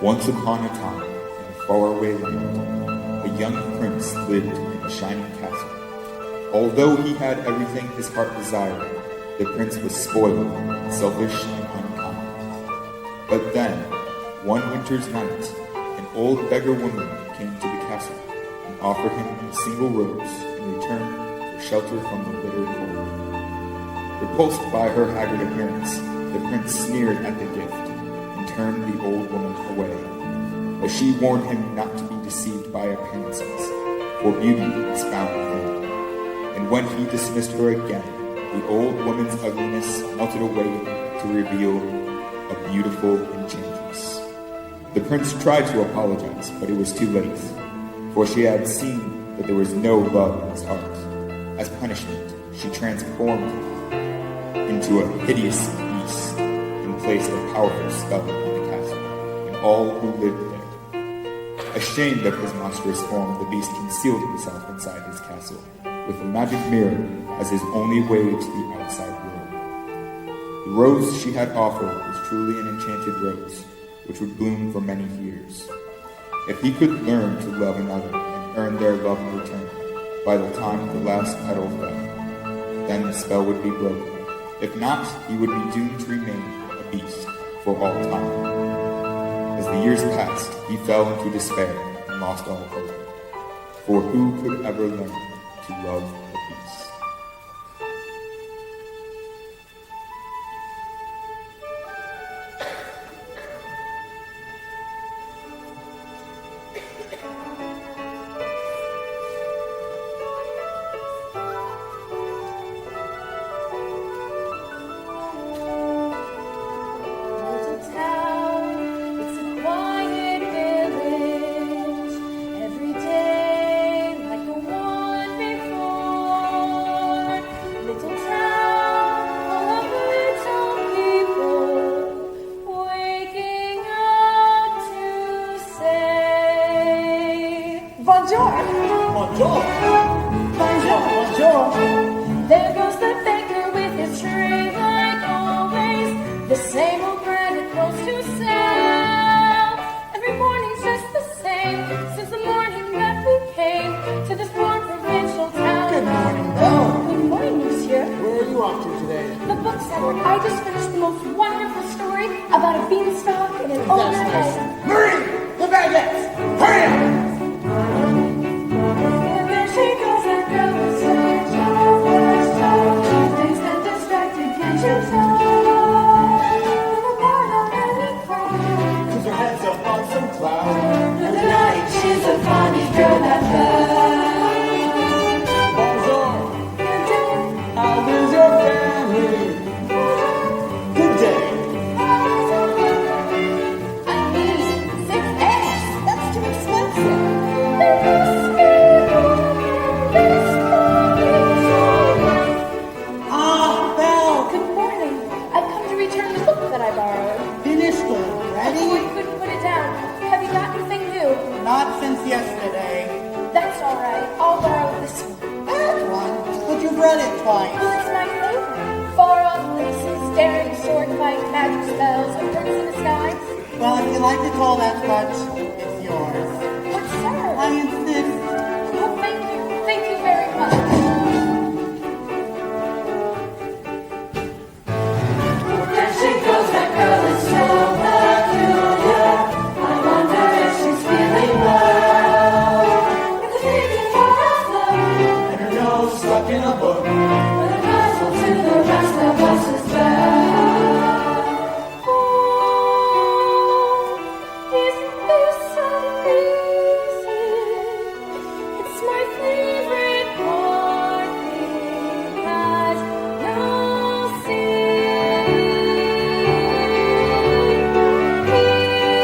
Once upon a time, in a faraway land, a young prince lived in a shining castle. Although he had everything his heart desired, the prince was spoiled, selfish, and unkind. But then, one winter's night, an old beggar woman came to the castle and offered him a single rose in return for shelter from the bitter cold. Repulsed by her haggard appearance, the prince sneered at the gift and turned the old woman away. But she warned him not to be deceived by appearances, for beauty is found within. And when he dismissed her again, the old woman's ugliness melted away to reveal a beautiful enchantress. The prince tried to apologize, but it was too late, for she had seen that there was no love in his heart. As punishment, she transformed him into a hideous beast and placed a powerful spell on the castle and all who lived there. Ashamed of his monstrous form, the beast concealed himself inside his castle, with a magic mirror as his only way to the outside world. The rose she had offered was truly an enchanted rose, which would bloom for many years. If he could learn to love another and earn their love in return, by the time the last petal fell, then the spell would be broken. If not, he would be doomed to remain a beast for all time. As the years passed, he fell into despair and lost all hope. For who could ever learn to love a beast? Bonjour. Bonjour. There goes the baker with his tray like always. The same old bread it goes to sell. Every morning's just the same since the morning that we came to this poor provincial town. Good morning, Belle. Good morning, monsieur. Where are you off to today? The bookseller. I just finished the most wonderful story about a beanstalk and an old That's man. nice. Marie, the baguettes. Hurry up. Not since yesterday. That's all right. I'll borrow this one. That one? But you've read it twice. Well, it's my favorite. Far off places, daring sword fight, magic spells, a prince in disguise. Well, if you like to call that much, it's yours. But sir, I insist. well, thank you. Thank you very much. There she goes, that girl is so peculiar. I wonder if she's feeling well. It's a thinking for us, love. And her nose stuck in a book. But a puzzle to the rest of us as well. Oh, isn't this amazing? It's my favorite part because no sin.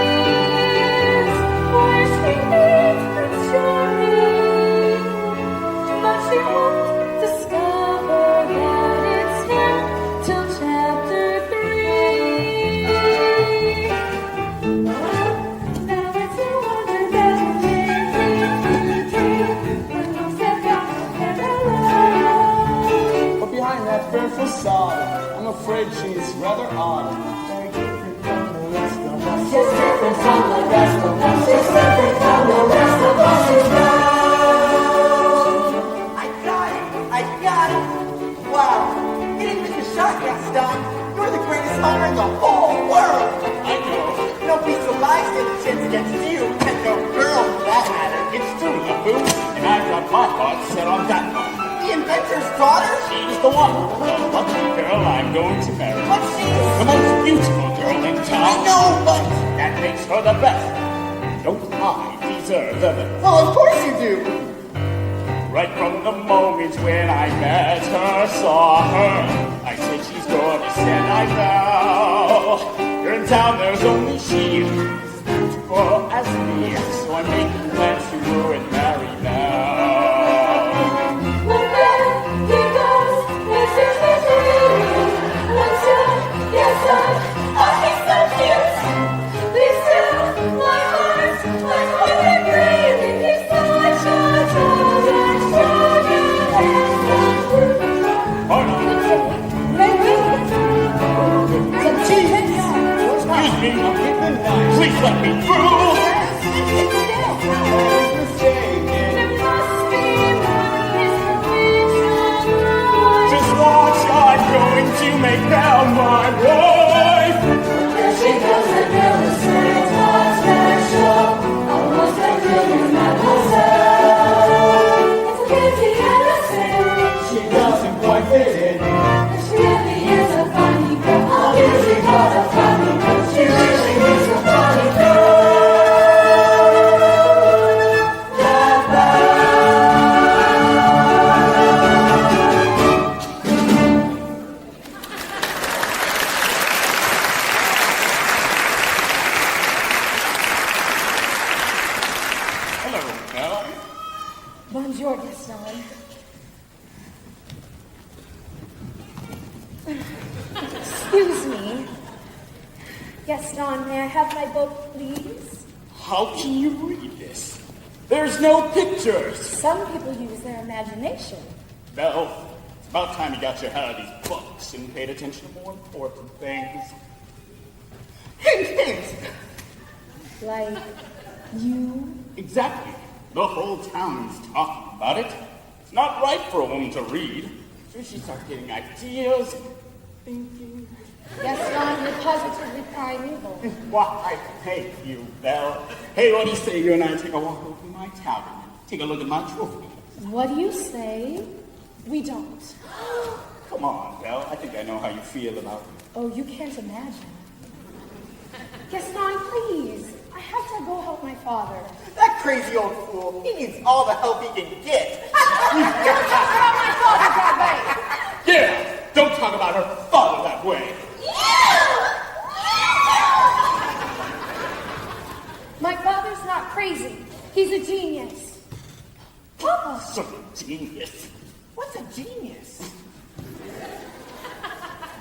Here's where she meets Prince Charming, but she won't discover that it's him till chapter 3. Now it's a wonder that when we step out and But behind that fair facade, I'm afraid she's rather odd. Very different from the rest of us. just different from the rest of us. She's different from the rest of us. She's I got it! Wow! Getting Mr. Shot, Gaston! You're the greatest honor in the whole world! I know. No piece of life stands a chance against you, and no girl for that matter. It's true, LeFou, and I've got my heart set on that one. The inventor's daughter? She's the one, the lucky girl I'm going to marry. But she's... The most beautiful girl in town. I know, but... That makes her the best. Don't I deserve the best? Well, of course you do! Right from the moment when I met her, saw her, I said she's gorgeous and I vow. Here in town there's only she, as beautiful as me, so I'm making plans to go and marry now. Look there, he goes, Mr. Smith, one step, yes, son, oh, he's so cute. Please still, my heart, like what I'm breathing, he's so much Excuse me, please let me through. Just watch, I'm going to make now my wife. There she goes, the girl is straight, not special, almost like Julia Mademoiselle. It's a beauty and a sin. She doesn't quite fit in. But she really is a funny girl. Oh, beauty was a funny girl. She really is a funny girl. Hello, Belle. Bonjour, Gaston. Excuse me. Gaston, may I have my book, please? How can you read this? There's no pictures. Some people use their imagination. Belle, it's about time you got your head out of these books and paid attention to more important things. Hint! Like you. Exactly. The whole town's talking about it. It's not right for a woman to read. So she starts getting ideas, thinking. Gaston, you're positively primeval. Why, thank you, Belle. Hey, what do you say you and I take a walk over to my tavern and take a look at my trophies? What do you say? We don't. Come on, Belle. I think I know how you feel about it. Oh, you can't imagine. Gaston, please. I have to go help my father. That crazy old fool, he needs all the help he can get. Don't talk about my father that way. Yeah, don't talk about her father that way. My father's not crazy. He's a genius. Papa. Some genius. What's a genius?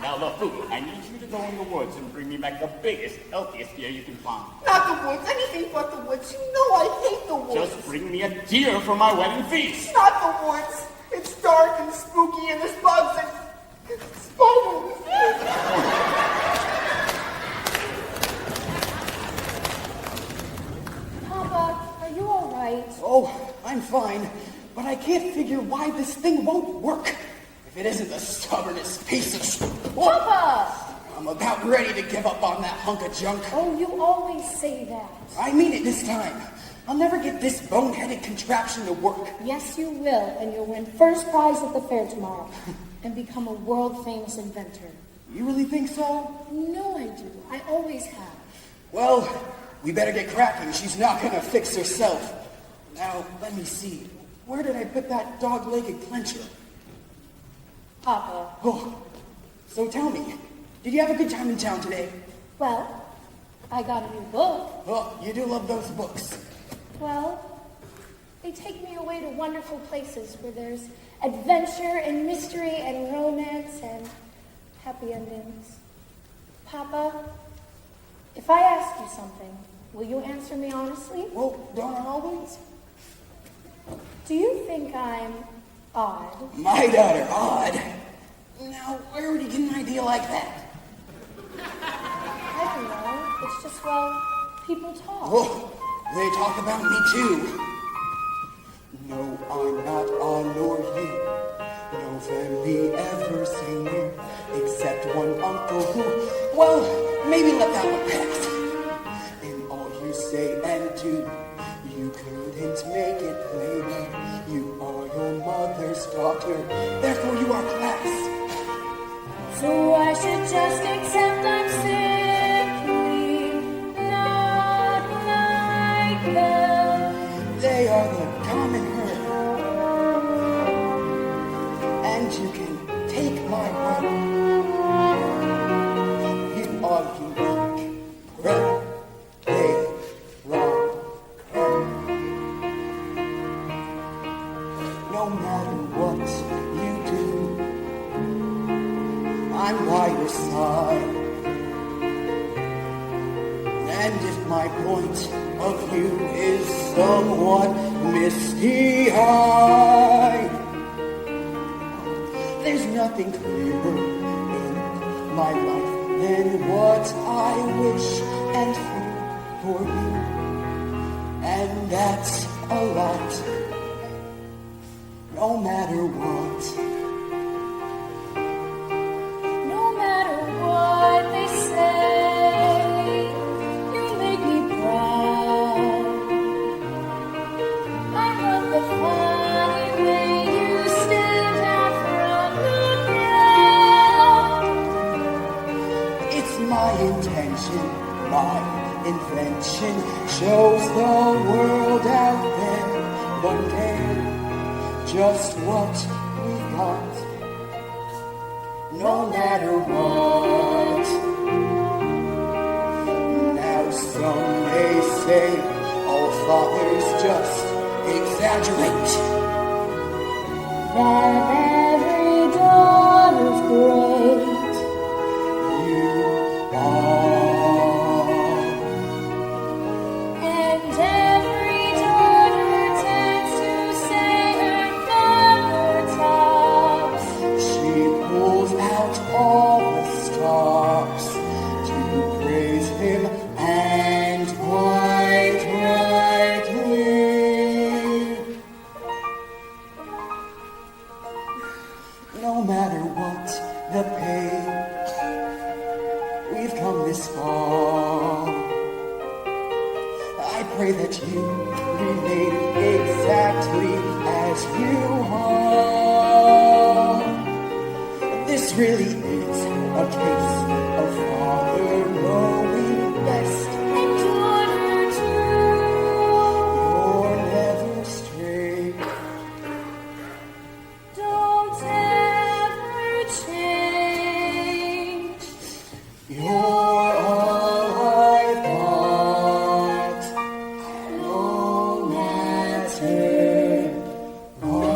Now, LeFou, I need you to go in the woods and bring me back the biggest, healthiest deer you can find. Not the woods, anything but the woods. You know I hate the woods. Just bring me a deer for my wedding feast. Not the woods. It's dark and spooky and there's bugs and spiders. Papa, are you all right? Oh, I'm fine, but I can't figure why this thing won't work. If it isn't the stubbornest piece of... Papa! I'm about ready to give up on that hunk of junk. Oh, you always say that. I mean it this time. I'll never get this boneheaded contraption to work. Yes, you will, and you'll win first prize at the fair tomorrow and become a world-famous inventor. You really think so? No, I do. I always have. Well, we better get cracking. She's not gonna fix herself. Now, let me see. Where did I put that dog-legged clencher? Papa, Oh, so tell me, did you have a good time in town today? well, I got a new book. Oh, you do love those books. Well, they take me away to wonderful places where there's adventure and mystery and romance and happy endings. Papa, if I ask you something, will you answer me honestly? Well, don't I always? Do you think I'm odd? My daughter, odd. Now, where would you get an idea like that? I don't know. It's just, well, People talk. Oh, they talk about me too. No, I'm not on nor here. No family ever seen me, except one uncle who, well, maybe let that one pass. In all you say and do, you couldn't make it plainer. You are your mother's daughter, therefore you are class. So I should just accept I'm simply not like them. They are the common herd. And you can take my word. You are unique. Red, they, wrong, red. No matter what you do, I'm by your side. And if my point of view is somewhat misty-eyed, there's nothing clearer in my life than what I wish and feel for you. And that's a lot, no matter what. No matter what they say, you make me proud. I love the funny way you stand out from the crowd. It's my intention, my invention shows the world out there one day just what we got. No matter what. Now some may say all fathers just exaggerate. That every daughter's great. You are. And every daughter tends to say her father tops. She pulls out all the stops to praise him, and quite rightly. No matter what the pain, we've come this far. I pray that you remain exactly as you are. This really is a case of father knowing best. And daughter too. You're never straight. Don't ever change. You're all I've got. No matter what.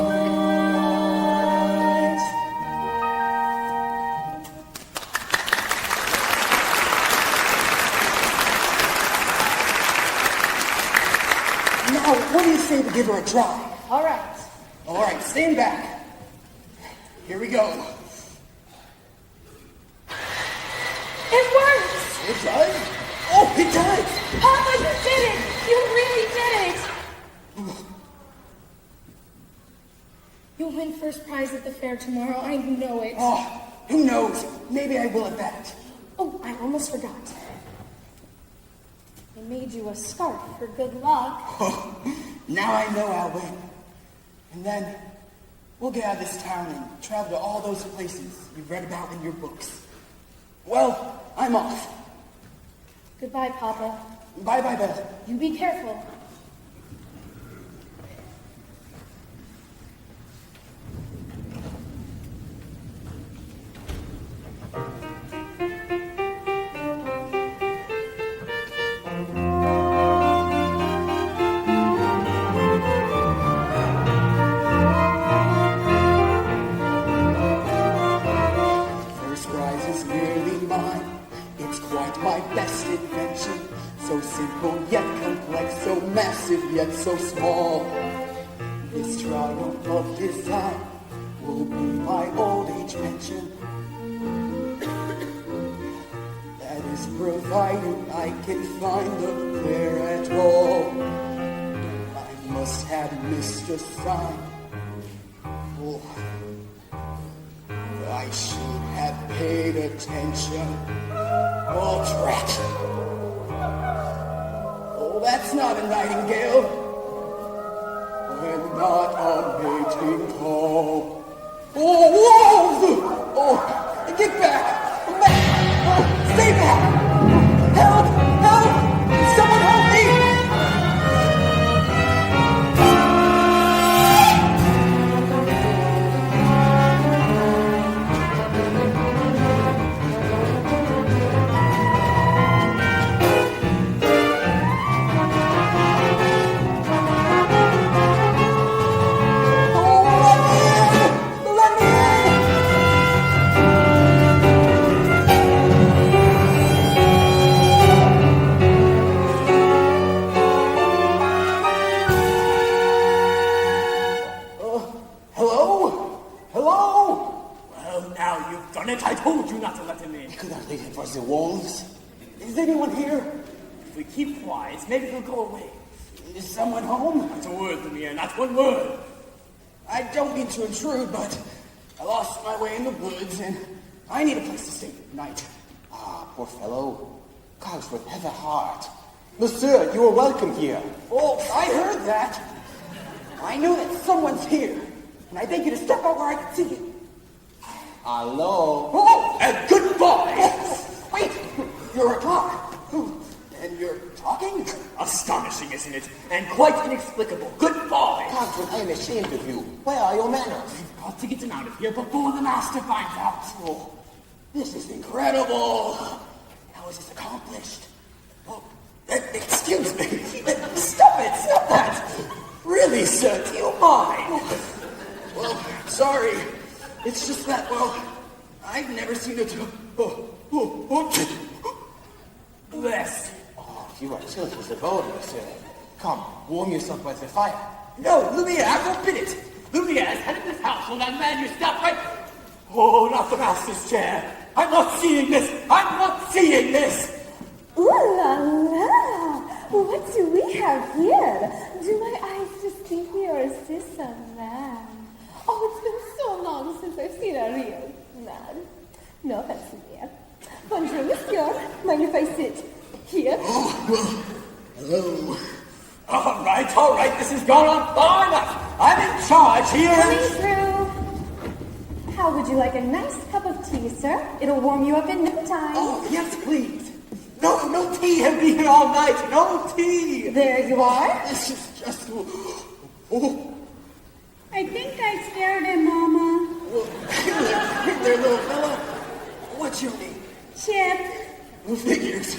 Now, what do you say we give her a try? All right. All right, stand back. Here we go. It works. It does? Oh, it does! Papa, you did it. You really did it. You'll win first prize at the fair tomorrow. I know it. Oh, who knows? Maybe I will at that. Oh, I almost forgot. I made you a scarf for good luck. Oh, now I know I'll win. And then we'll get out of this town and travel to all those places you've read about in your books. Well, I'm off. Goodbye, Papa. Bye-bye, Belle. You be careful. First prize is nearly mine. It's quite my best invention. So simple yet complex, so massive yet so small. This triumph of design will be my old age pension. That is provided I can find them there at all. I must have missed a sign. Oh, I should have paid attention. Oh, drat. Oh, that's not a nightingale. And not a mating call. Oh, whoa! Oh, get back! Back! Oh, stay back! Help! Help! Someone help me! I told you not to let him in. Could I leave it for the wolves? Is anyone here? If we keep quiet, maybe he'll go away. Is someone home? Not a word, Lumiere, not one word. I don't mean to intrude, but I lost my way in the woods, and I need a place to stay at night. Ah, poor fellow. Cogsworth, have a heart. Monsieur, you are welcome here. Oh, I heard that. I know that someone's here, and I beg you to step out where I can see you. Hello? Oh, and goodbye! Oh, wait, you're a clock. And you're talking? Astonishing, isn't it? And quite inexplicable. Goodbye! Cogsworth, I am ashamed of you. Where are your manners? We've got to get him out of here before the master finds out. Oh, this is incredible. How is this accomplished? Oh, excuse me. Stop it, stop that. Really, sir, do you mind? Well, sorry. It's just that, well, I've never seen it. Bless. Oh, you are chilled as a bone, monsieur. Come, warm yourself by the fire. No, Lumiere, I forbid it. Lumiere has headed this household, and man, you stop right. Oh, not the master's chair. I'm not seeing this. I'm not seeing this. Ooh la la! What do we have here? Do my eyes deceive me, or is this a man? Oh, it's been so long since I've seen a real man. No offense, Lumiere. Bonjour, monsieur. Mind if I sit here? Oh, well, hello. All right. This has gone on far enough. I'm in charge here. Coming through. How would you like a nice cup of tea, sir? It'll warm you up in no time. Oh, yes, please. No tea. I'll be here all night. No tea. There you are. This is just... Oh. I think I scared him, Mama. Well, here there, little fella. What's your name? Chip. Figures.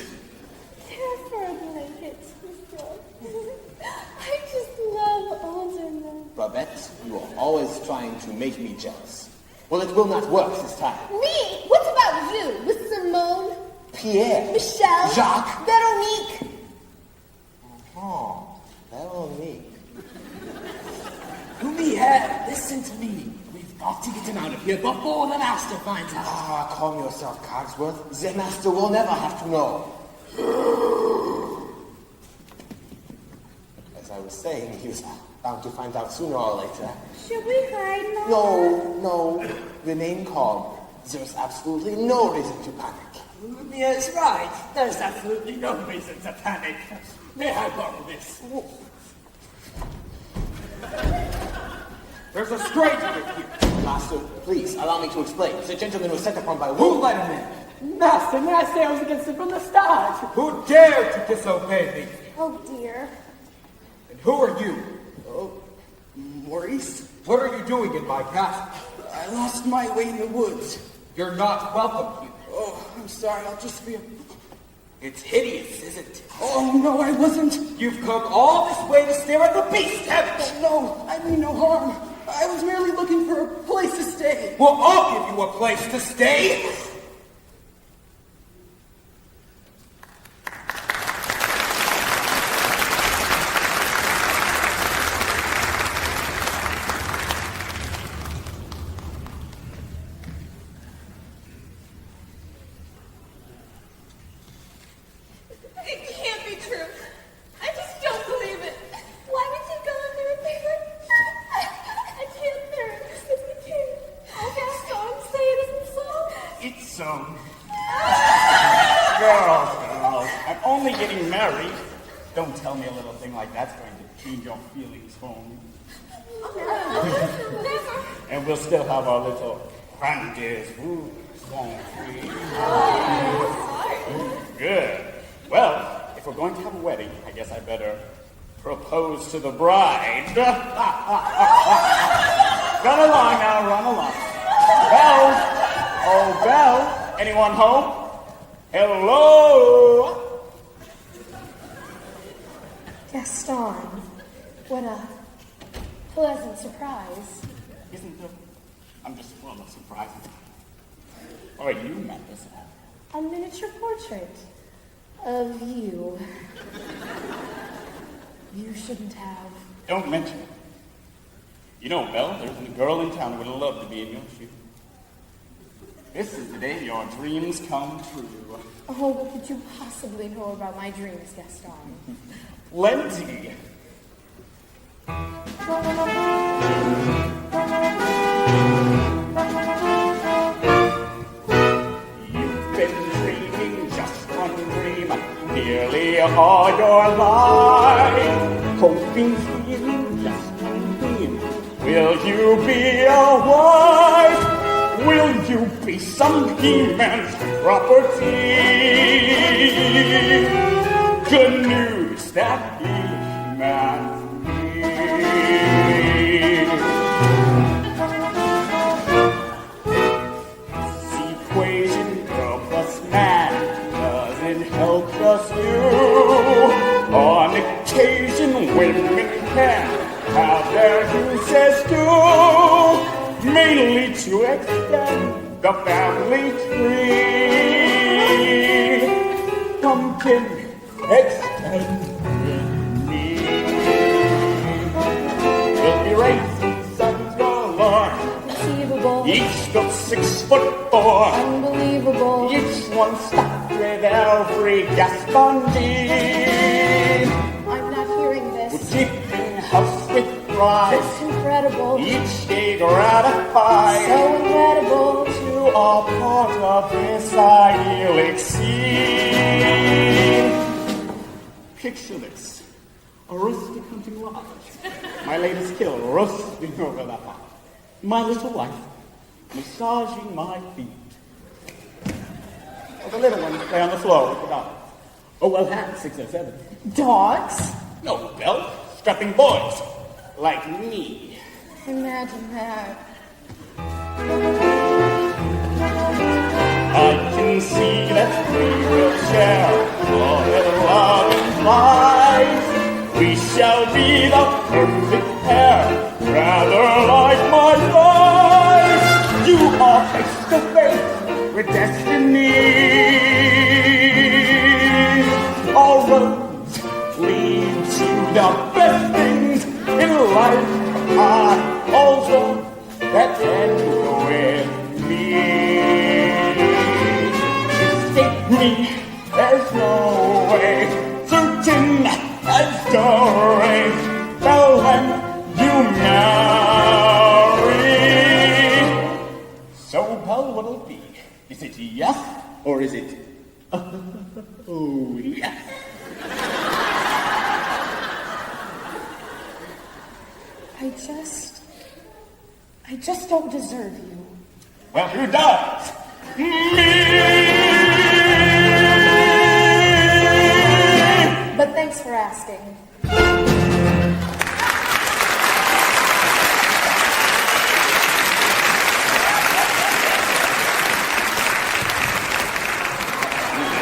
Care for a blanket, Mr. I just love older men. Babette, you are always trying to make me jealous. Well, it will not work this time. Me? What about you? With Simone? Pierre. Michelle? Jacques. Veronique? Oh, Veronique. Lumiere, listen to me. We've got to get him out of here before the master finds out. Ah, calm yourself, Cogsworth. The master will never have to know. As I was saying, he was bound to find out sooner or later. Should we hide, Mama? No. Remain calm. There's absolutely no reason to panic. Lumiere's right. There's absolutely no reason to panic. May I borrow this? There's a stranger here. Master, please, allow me to explain. The gentleman was set upon by Who wolves. let him in? Master, may I say I was against him from the start? Who dared to disobey me? Oh, dear. And who are you? Maurice? What are you doing in my castle? I lost my way in the woods. You're not welcome here. Oh, I'm sorry. I'll just be a... It's hideous, isn't it? Oh, no, I wasn't. You've come all this way to stare at the beast, haven't you? No, I mean no harm. I was merely looking for a place to stay. Well, I'll give you a place to stay. Girls. Girls. I'm only getting married. Don't tell me a little thing like that's going to change your feelings for me. Never. And we'll still have our little rendezvous, won't we? Good. Well, if we're going to have a wedding, I guess I better propose to the bride. Run along now, run along. Belle! Oh, Belle! Anyone home? Hello? Gaston, what a pleasant surprise. Isn't there? I'm just full of surprises. Oh, you met this up. A miniature portrait of you. You shouldn't have. Don't mention it. You know, Belle, there isn't a girl in town who would love to be in your shoes. This is the day your dreams come true. Oh, what could you possibly know about my dreams, Gaston? Plenty. You've been dreaming just one dream nearly all your life. Hoping, feeling just one dream. Will you be a wife? Will you be some He-Man's property? Good news that He-Man's this equation, girl plus man, doesn't help us you. On occasion, women can have their uses too, mainly to extend the family tree. Pumpkin, extend with me. We'll be raising sons galore, Conceivable. each of 6'4". Unbelievable. Each one stuffed with every Gaston gene. I'm not hearing We're this. keeping house with pride. It's incredible. Each day gratified So incredible. to a part of this idyllic scene. Picture this. A rustic hunting lodge. My latest kill roasting over the hearth. My little wife massaging my feet. Oh, the little ones play on the floor with the dogs. Oh, well, that's 6 or 7. Dogs? No, Belle. Strapping boys. Like me. Imagine that. I can see that we will share all that love implies. We shall be the perfect pair, rather like my life. You are face to face with destiny. All roads lead to the best things in life. I also that end with me. Escape me, there's no way. Certain as the rain fell when you marry. So, Belle, what'll it be? Is it yes or is it oh yes? I just don't deserve you. Well, who does? Me! But thanks for asking.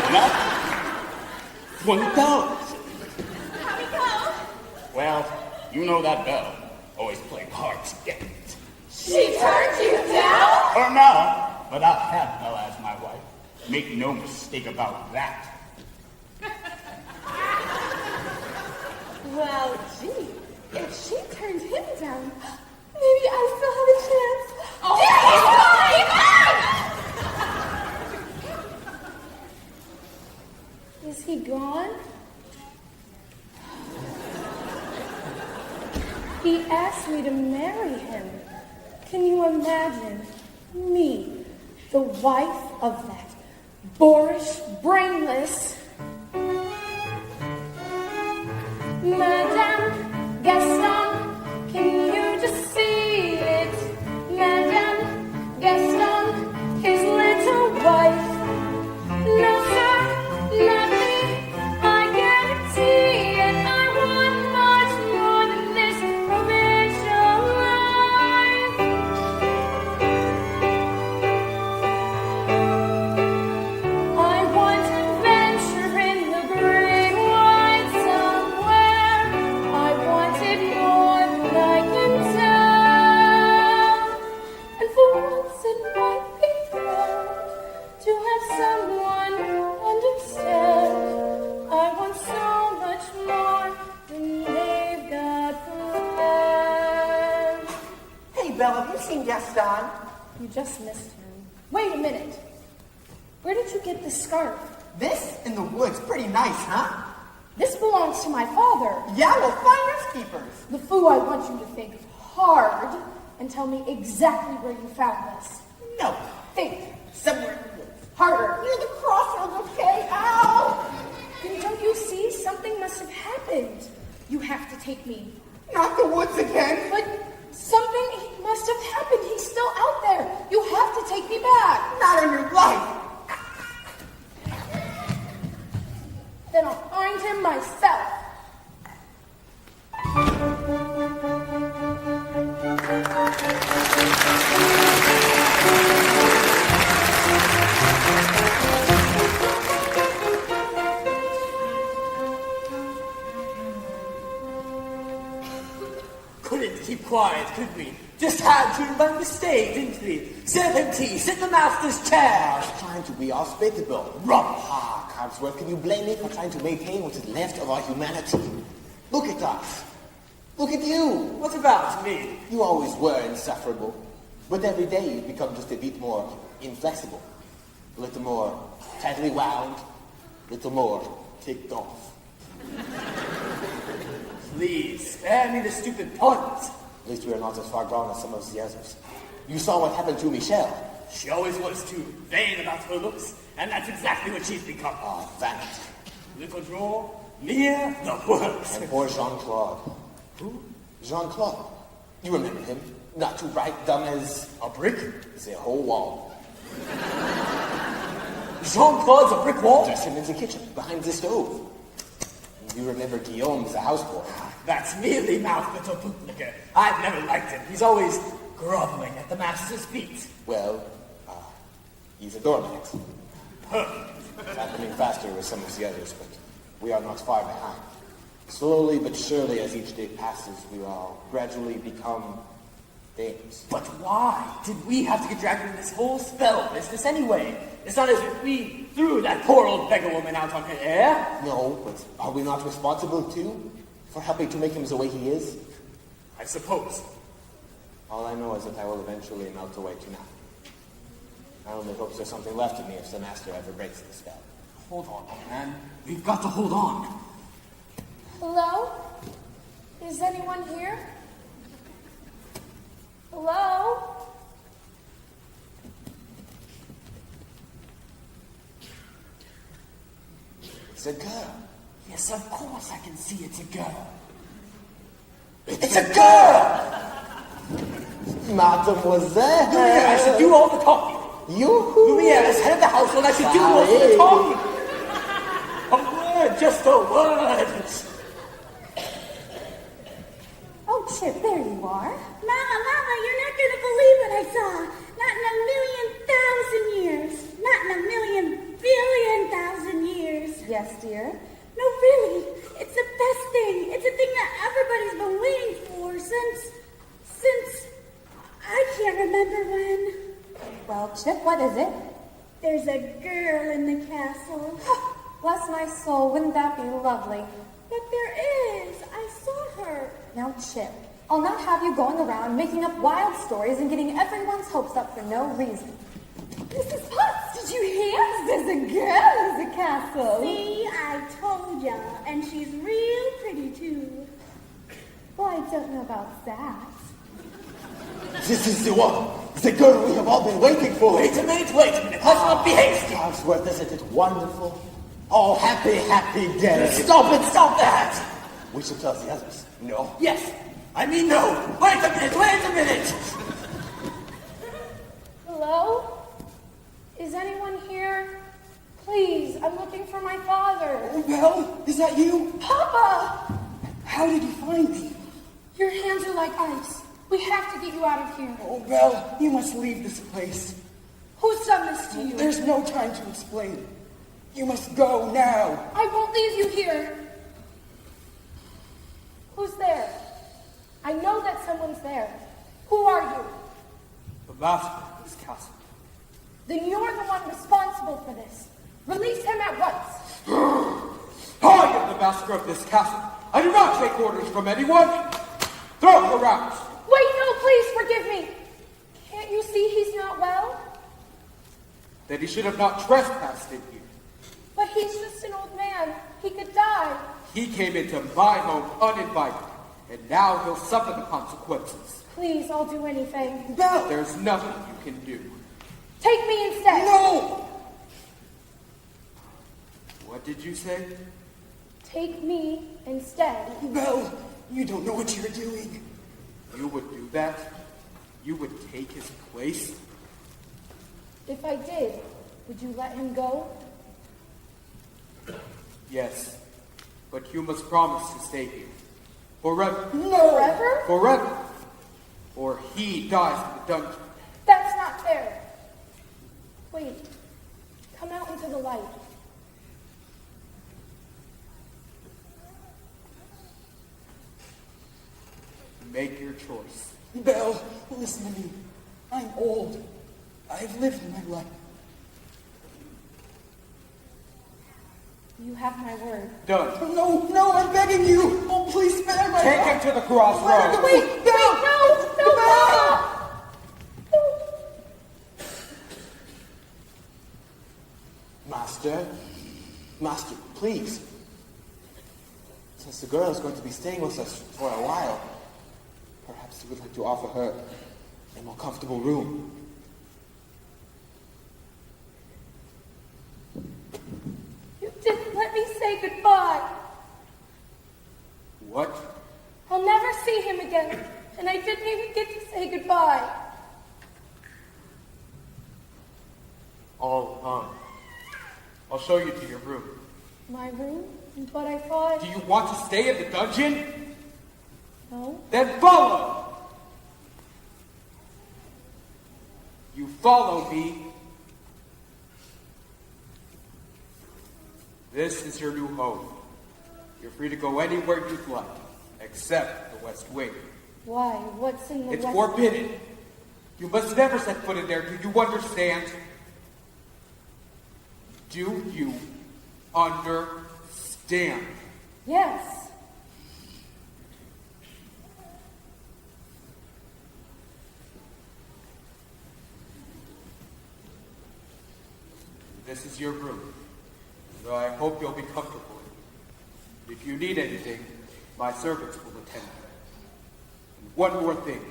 Enough? $1,000. How'd it go? Well, you know that Belle always played hard to get. She turned you down? Or no, but I'll have Belle as my wife. Make no mistake about that. Well, gee, if she turned him down, maybe I still have a chance. Oh, Is he gone? He asked me to marry him. Can you imagine me, the wife of that boorish, brainless Madame Gaston, can you just see it? Madame Gaston, his little wife. No, sir, not me, I guarantee it. I want much more than this provincial life. I want adventure in the great wide somewhere. I wanted more than I can tell. And for once it might be proud to have someone understand. I want so much more than they've got planned. Hey, Belle, have you seen Gaston? You just missed him. Wait a minute. Where did you get this scarf? This in the woods. Pretty nice, huh? This belongs to my father. Yeah, well, finders keepers. The foo, I want you to think hard and tell me exactly where you found this. No. Think Somewhere in the woods. harder. Near the crossroads, okay? Ow! Then don't you see? Something must have happened. You have to take me. Not the woods again. But something must have happened. He's still out there. You have to take me back. Not in your life. Then I'll find him myself. Couldn't keep quiet, could we? Just had to by mistake, didn't we? 70, sit in the master's chair. Trying to be hospitable. Rubbish. Ah, Cogsworth, can you blame me for trying to maintain what is left of our humanity? Look at us. Look at you. What about me? You always were insufferable. But every day you've become just a bit more inflexible. A little more tightly wound. A little more ticked off. Please, spare me the stupid puns. At least we are not as far gone as some of the others. You saw what happened to Michelle. She always was too vain about her looks, and that's exactly what she's become. Ah, vanity. Little draw, near the works. And poor Jean-Claude. Who? Jean-Claude. You remember him? Not too right dumb as A brick? a whole wall. Jean-Claude's a brick wall? Just him in the kitchen, behind the stove. You remember Guillaume, the houseboy. That's mealy mouthed little bootlicker. I've never liked him. He's always groveling at the master's feet. Well, he's a doormat. Perfect. It's happening faster with some of the others, but we are not far behind. Slowly but surely, as each day passes, we all gradually become dames. But why did we have to get dragged into this whole spell business anyway? It's not as if we threw that poor old beggar woman out on her air. No, but are we not responsible too for helping to make him the way he is? I suppose. All I know is that I will eventually melt away to nothing. I only hope there's something left of me if the master ever breaks the spell. Hold on, man. We've got to hold on. Hello? Is anyone here? Hello? It's a girl. Yes, of course I can see it's a girl. It's a girl! Mademoiselle! Lumiere, I should do all the talking. Yoo-hoo! Lumiere, as head of the household, I should do most of the talking. A word, just a word. Oh, Chip, there you are. Mama, you're not going to believe what I saw. Not in a million thousand years. Not in a million billion thousand years. Yes, dear. No, really. It's the best thing. It's a thing that everybody's been waiting for since I can't remember when. Well, Chip, what is it? There's a girl in the castle. Bless my soul, wouldn't that be lovely? But there is. I saw her. Now, Chip, I'll not have you going around making up wild stories and getting everyone's hopes up for no reason. Mrs. Potts, did you hear? There's a girl in the castle. See, I told ya. And she's real pretty, too. Well, I don't know about that. This is the one. The girl we have all been waiting for. Wait a minute. Let's not be hasty. Cogsworth, isn't it wonderful? Oh, happy, happy day. Stop that! We should tell the others. No? Yes. I mean no. Wait a minute. Hello? Is anyone here? Please, I'm looking for my father. Oh, Belle, is that you? Papa! How did you find me? Your hands are like ice. We have to get you out of here. Oh, Belle, you must leave this place. Who's done this to you? There's no time to explain. You must go now. I won't leave you here. Who's there? I know that someone's there. Who are you? The master of this castle. Then you're the one responsible for this. Release him at once. I am the master of this castle. I do not take orders from anyone. Throw her out. Wait, no, please forgive me. Can't you see he's not well? Then he should have not trespassed in here. But he's just an old man. He could die. He came into my home uninvited, and now he'll suffer the consequences. Please, I'll do anything. Belle! There's nothing you can do. Take me instead. No! What did you say? Take me instead. Belle, you don't know what you're doing. You would do that? You would take his place? If I did, would you let him go? Yes, but you must promise to stay here. Forever. No! Forever? Forever. Or he dies in the dungeon. That's not fair. Wait. Come out into the light. Make your choice. Belle, listen to me. I'm old. I've lived my life. You have my word. Done. No, I'm begging you. Oh, please spare my Take life. him to the crossroads. Wait, no, Papa! Master, please. Since the girl is going to be staying with us for a while, perhaps you would like to offer her a more comfortable room. You didn't let me say goodbye. What? I'll never see him again, and I didn't even get to say goodbye. I'll show you to your room. My room? But I thought... Do you want to stay in the dungeon? No. Then follow! You follow me. This is your new home. You're free to go anywhere you'd like, except the West Wing. Why? What's in the It's West... forbidden. You must never set foot in there. Do you understand? Do you understand? Yes. This is your room, so I hope you'll be comfortable. If you need anything, my servants will attend you. And one more thing.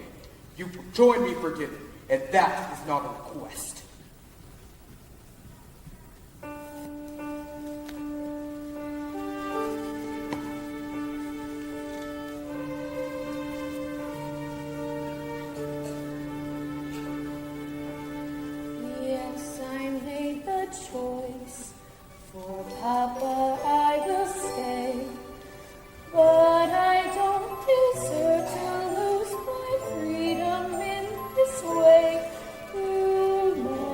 You join me for dinner, and that is not a request. Yes, I made the choice. For Papa, I will stay. But I don't deserve to lose my freedom in this way. You know.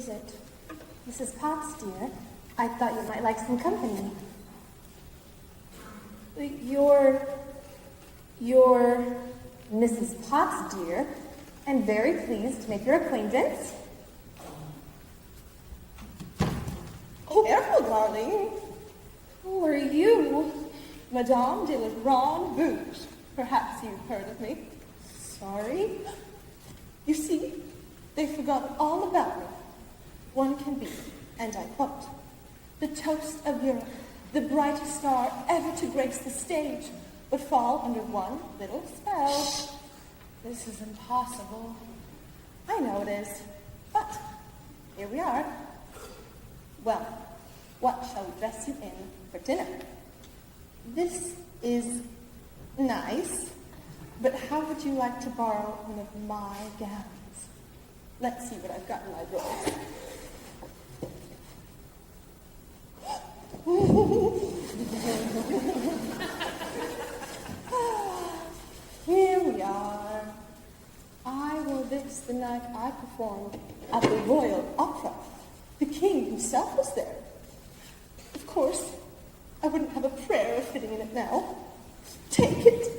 is it? Mrs. Potts, dear. I thought you might like some company. You're Mrs. Potts, dear, and very pleased to make your acquaintance. Careful, darling. Who are you? Madame de la Grande Bouche. Perhaps you've heard of me. Sorry? You see, they've forgotten all about me. One can be, and I quote, the toast of Europe, the brightest star ever to grace the stage, but fall under one little spell. This is impossible. I know it is, but here we are. Well, what shall we dress you in for dinner? This is nice, but how would you like to borrow one of my gowns? Let's see what I've got in my drawers. Here we are. I wore this the night I performed at the Royal Opera. The king himself was there. Of course, I wouldn't have a prayer of fitting in it now. Take it.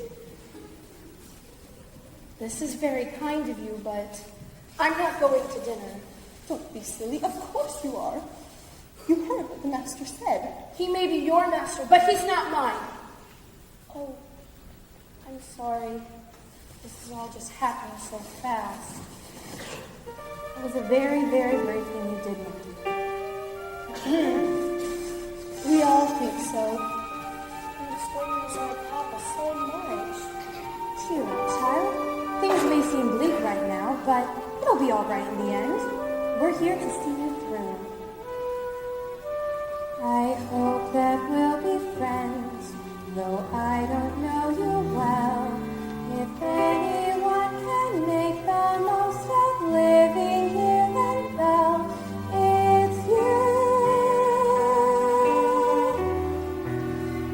This is very kind of you, but I'm not going to dinner. Don't be silly. Of course you are. You heard what the master said. He may be your master, but he's not mine. Oh, I'm sorry. This is all just happening so fast. It was a very, very brave thing you did, Nikki. We all think so. You disturbed our papa so much. Cheer up, child. Things may seem bleak right now, but it'll be all right in the end. We're here to see you through. I hope that we'll be friends, though I don't know you well. If anyone can make the most of living here, then well, it's you.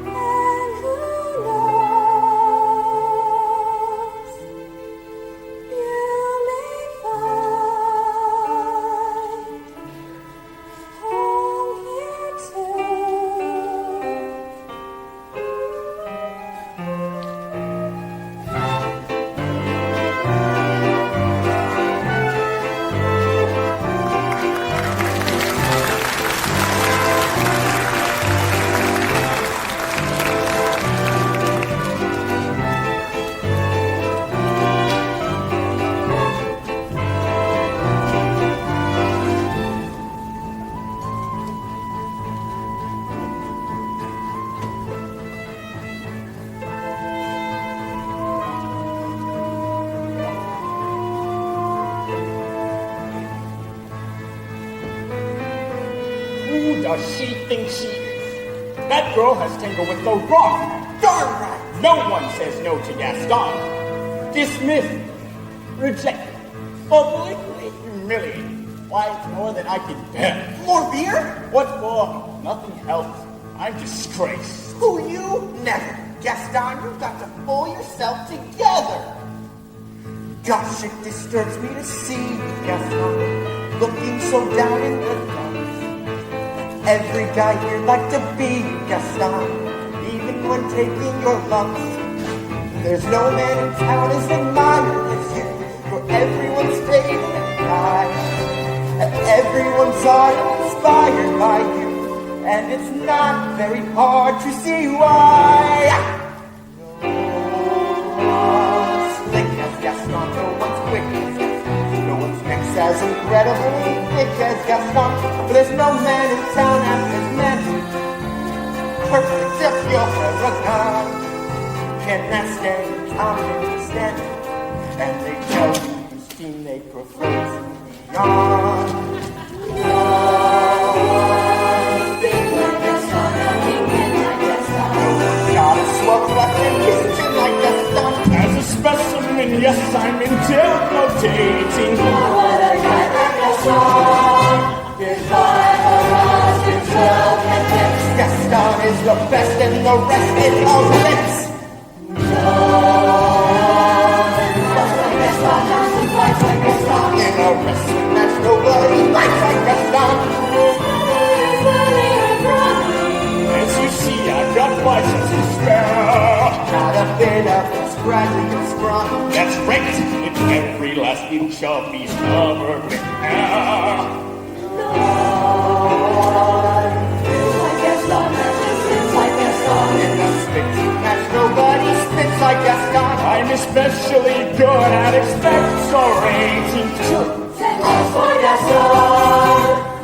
And who knows, you may find home here too. Who does she think she is? That girl has tangled with the wrong man. Darn right! No one says no to Gaston. Dismissed. Rejected. Publicly humiliated. Why, it's more than I can bear. More beer? What for? Nothing helps. I'm disgraced. Who you? Never. Gaston, you've got to pull yourself together. Gosh, it disturbs me to see you, Gaston, looking so down in the dumps. Every guy here'd like to be Gaston, even when taking your lumps. There's no man in town as admired as you. You're everyone's favorite guy, and everyone's inspired by you. And it's not very hard to see why. No one's slick as Gaston, no one's quick as Gaston, no one's mix as incredibly thick as Gaston. But there's no man in town as many perfect if you're paragon. Cannot stand common stand, and they tell you whose team they prefer to be on. As a specimen, yes, I'm intimidating. What a guy like Gaston! His life around himself and fix. Gaston is the best and the rest is all mix. In a wrestling match, nobody likes like Gaston. fragile and scrawny. That's right, and every last inch of me's covered with hair. In the spitting match, nobody spits like Gaston. I'm especially good at expectorating too.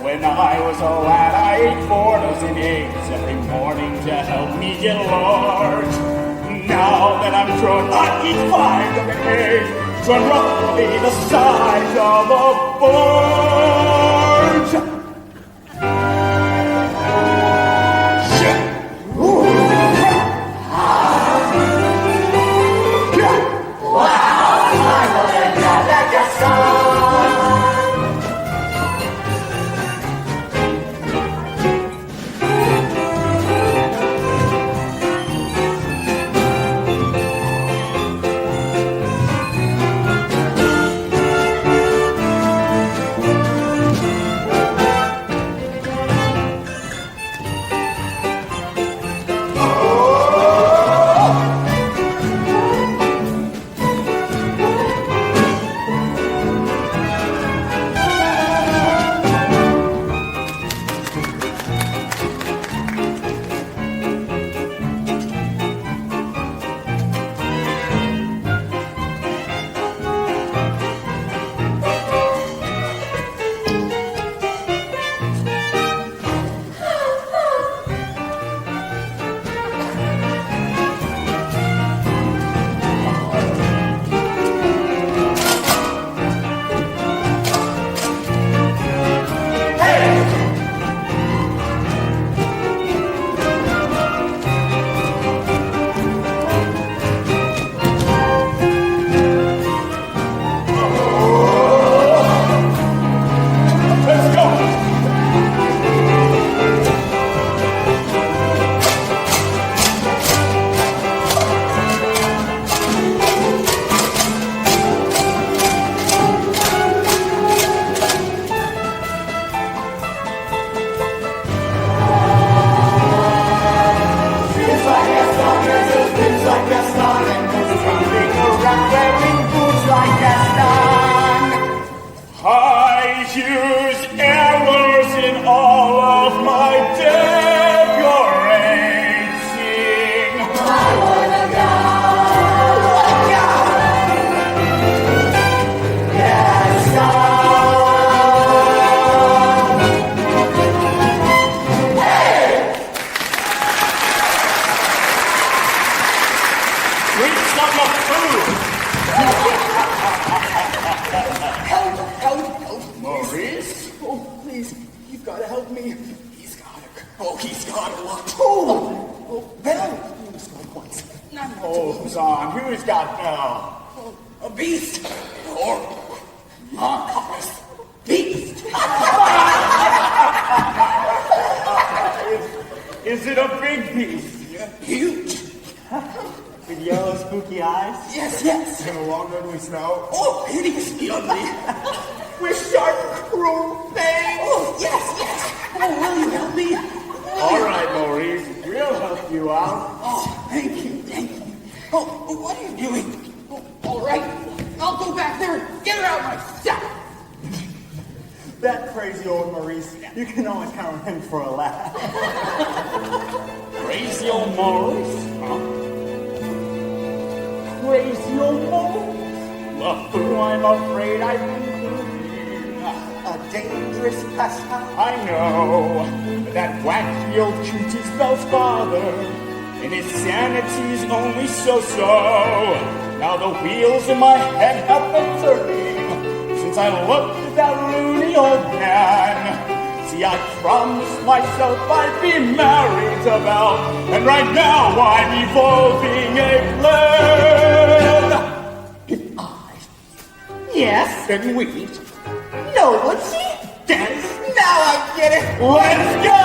When I was a lad, I ate 4 dozen eggs every morning to help me get large. Now that I'm grown, I eat 5 dozen eggs, so I'm roughly the size of a barge. I use errors in all of my decorating. I wanna go. Bring some of food. Help! Maurice? Oh, please, you've got to help me. He's got a lot. Oh, Belle! You missed my points. Oh, Zahn, who's got Belle? A beast! Or monstrous beast! Is it a big beast? Huge! With yellow spooky eyes? Yes. And a long ugly snout. Oh, hideously ugly! With sharp, cruel fangs! Oh, yes! Oh, will you help me? All right, Maurice, we'll help you out. Oh, thank you. Oh, what are you doing? Oh, all right, I'll go back there and get her out myself. That crazy old Maurice, you can always count on him for a laugh. Crazy old Maurice? Huh? Crazy old Maurice? Well, I'm afraid I've been thinking. A dangerous pastime. I know that wacky old cutie's Belle's father, and his sanity's only so-so. Now the wheels in my head have been turning since I looked at that loony old man. See, I promised myself I'd be married to Belle, and right now I'm evolving a plan. Yes. Then we No, what's she? dance. Now I get it. Let's go!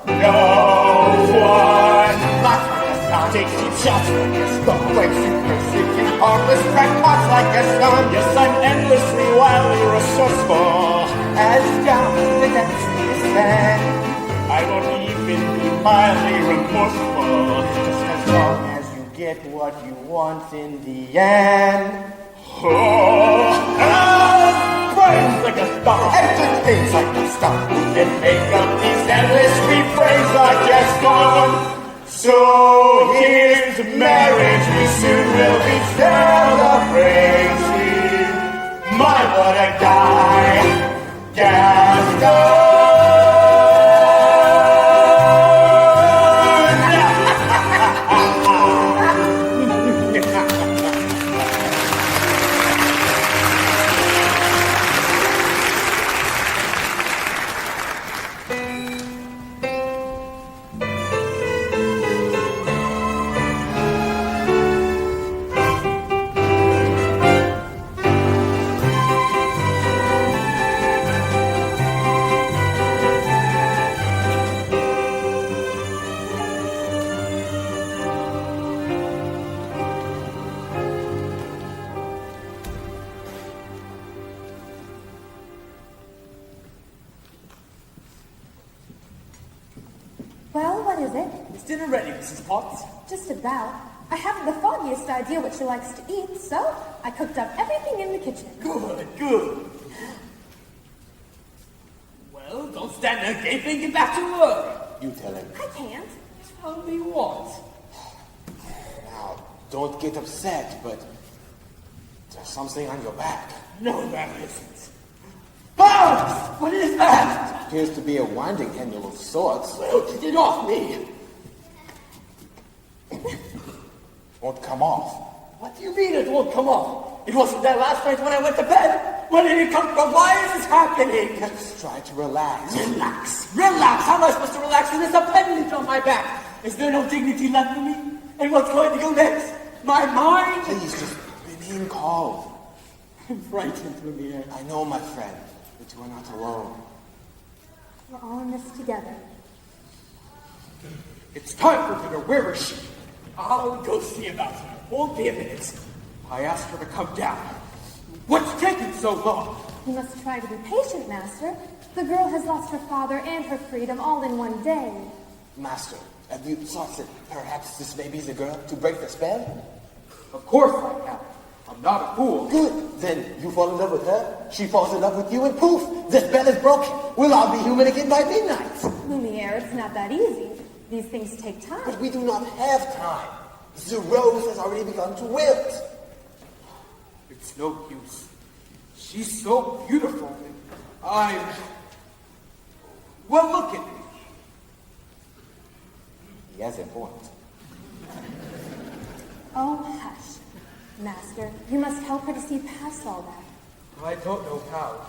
No one Takes cheap shots from your skull. Like super seeking harmless crackpots like your son. Yes, I'm endlessly wildly resourceful. As down the dancing is stand. I won't even be mildly remorseful. Just as long as you get what you want in the end. Brains like a star. Entertains like a star. And make up these endless refrains like Gaston. So here's marriage, we soon will be celebrating. My, what a guy, Gaston. Well, what is it? Is dinner ready, Mrs. Potts? Just about. I haven't the foggiest idea what she likes to eat, so I cooked up everything in the kitchen. Good, good. Well, don't stand there gaping. Get back to work. You tell him. I can't. Tell me what? Now, don't get upset, but there's something on your back. No, there isn't. Ah! What is that? Appears to be a winding handle of sorts. Well, get it off me. Won't come off. What do you mean it won't come off? It wasn't there last night when I went to bed. When did it come from? Why is this happening? Just try to relax. Relax. Relax. How am I supposed to relax when there's a pendant on my back? Is there no dignity left in me? And what's going to go next? My mind? Please, just remain calm. I'm frightened, Lumiere. I know, my friend, but you are not alone. We're all in this together. It's time for dinner. Where is she? I'll go see about her. Won't be a minute. I asked her to come down. What's taking so long? You must try to be patient, Master. The girl has lost her father and her freedom all in one day. Master, have you thought that perhaps this may be the girl to break the spell? Of course I have. I'm not a fool. Good. Then you fall in love with her, she falls in love with you, and poof, the spell is broken. We'll all be human again by midnight. Lumiere, it's not that easy. These things take time. But we do not have time. The rose has already begun to wilt. It's no use. She's so beautiful. I'm... Well, look at me. He has a point. Oh, hush. Master, you must help her to see past all that. I don't know how.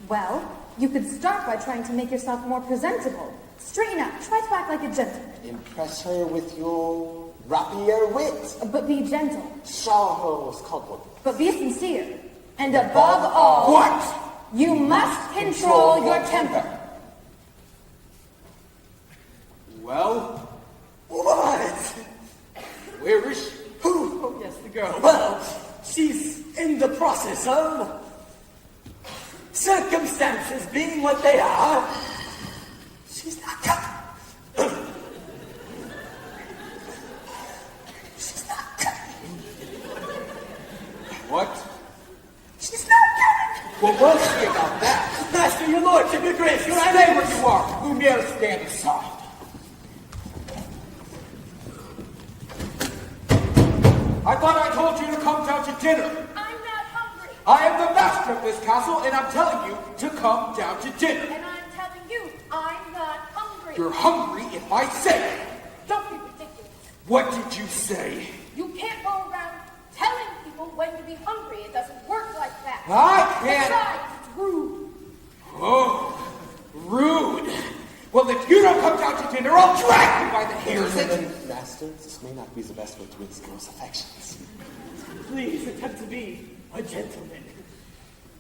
Well, you could start by trying to make yourself more presentable. Straighten up. Try to act like a gentleman. Impress her with your rapier wit. But be gentle. Shower her with compliment. But be sincere. And above all... What? You must control your temper. Well, What? where is she? Who? Oh, yes, the girl. Well, she's in the process of... circumstances being what they are. She's not coming. She's not coming. What? She's not coming. Well, we'll see about that. Master, your lordship, your grace, your Stay where you are. Lumiere, stand aside. I thought I told you to come down to dinner. I'm not hungry. I am the master of this castle, and I'm telling you to come down to dinner. And I'm telling you, I'm not hungry. You're hungry if I say it. Don't be ridiculous. What did you say? You can't go around telling people when to be hungry. It doesn't work like that. I can't. Besides, it's rude. Oh, rude. Well, if you don't come down to dinner, I'll drag you by the hairs and... Then, Master, this may not be the best way to win this girl's affections. Please attempt to be a gentleman.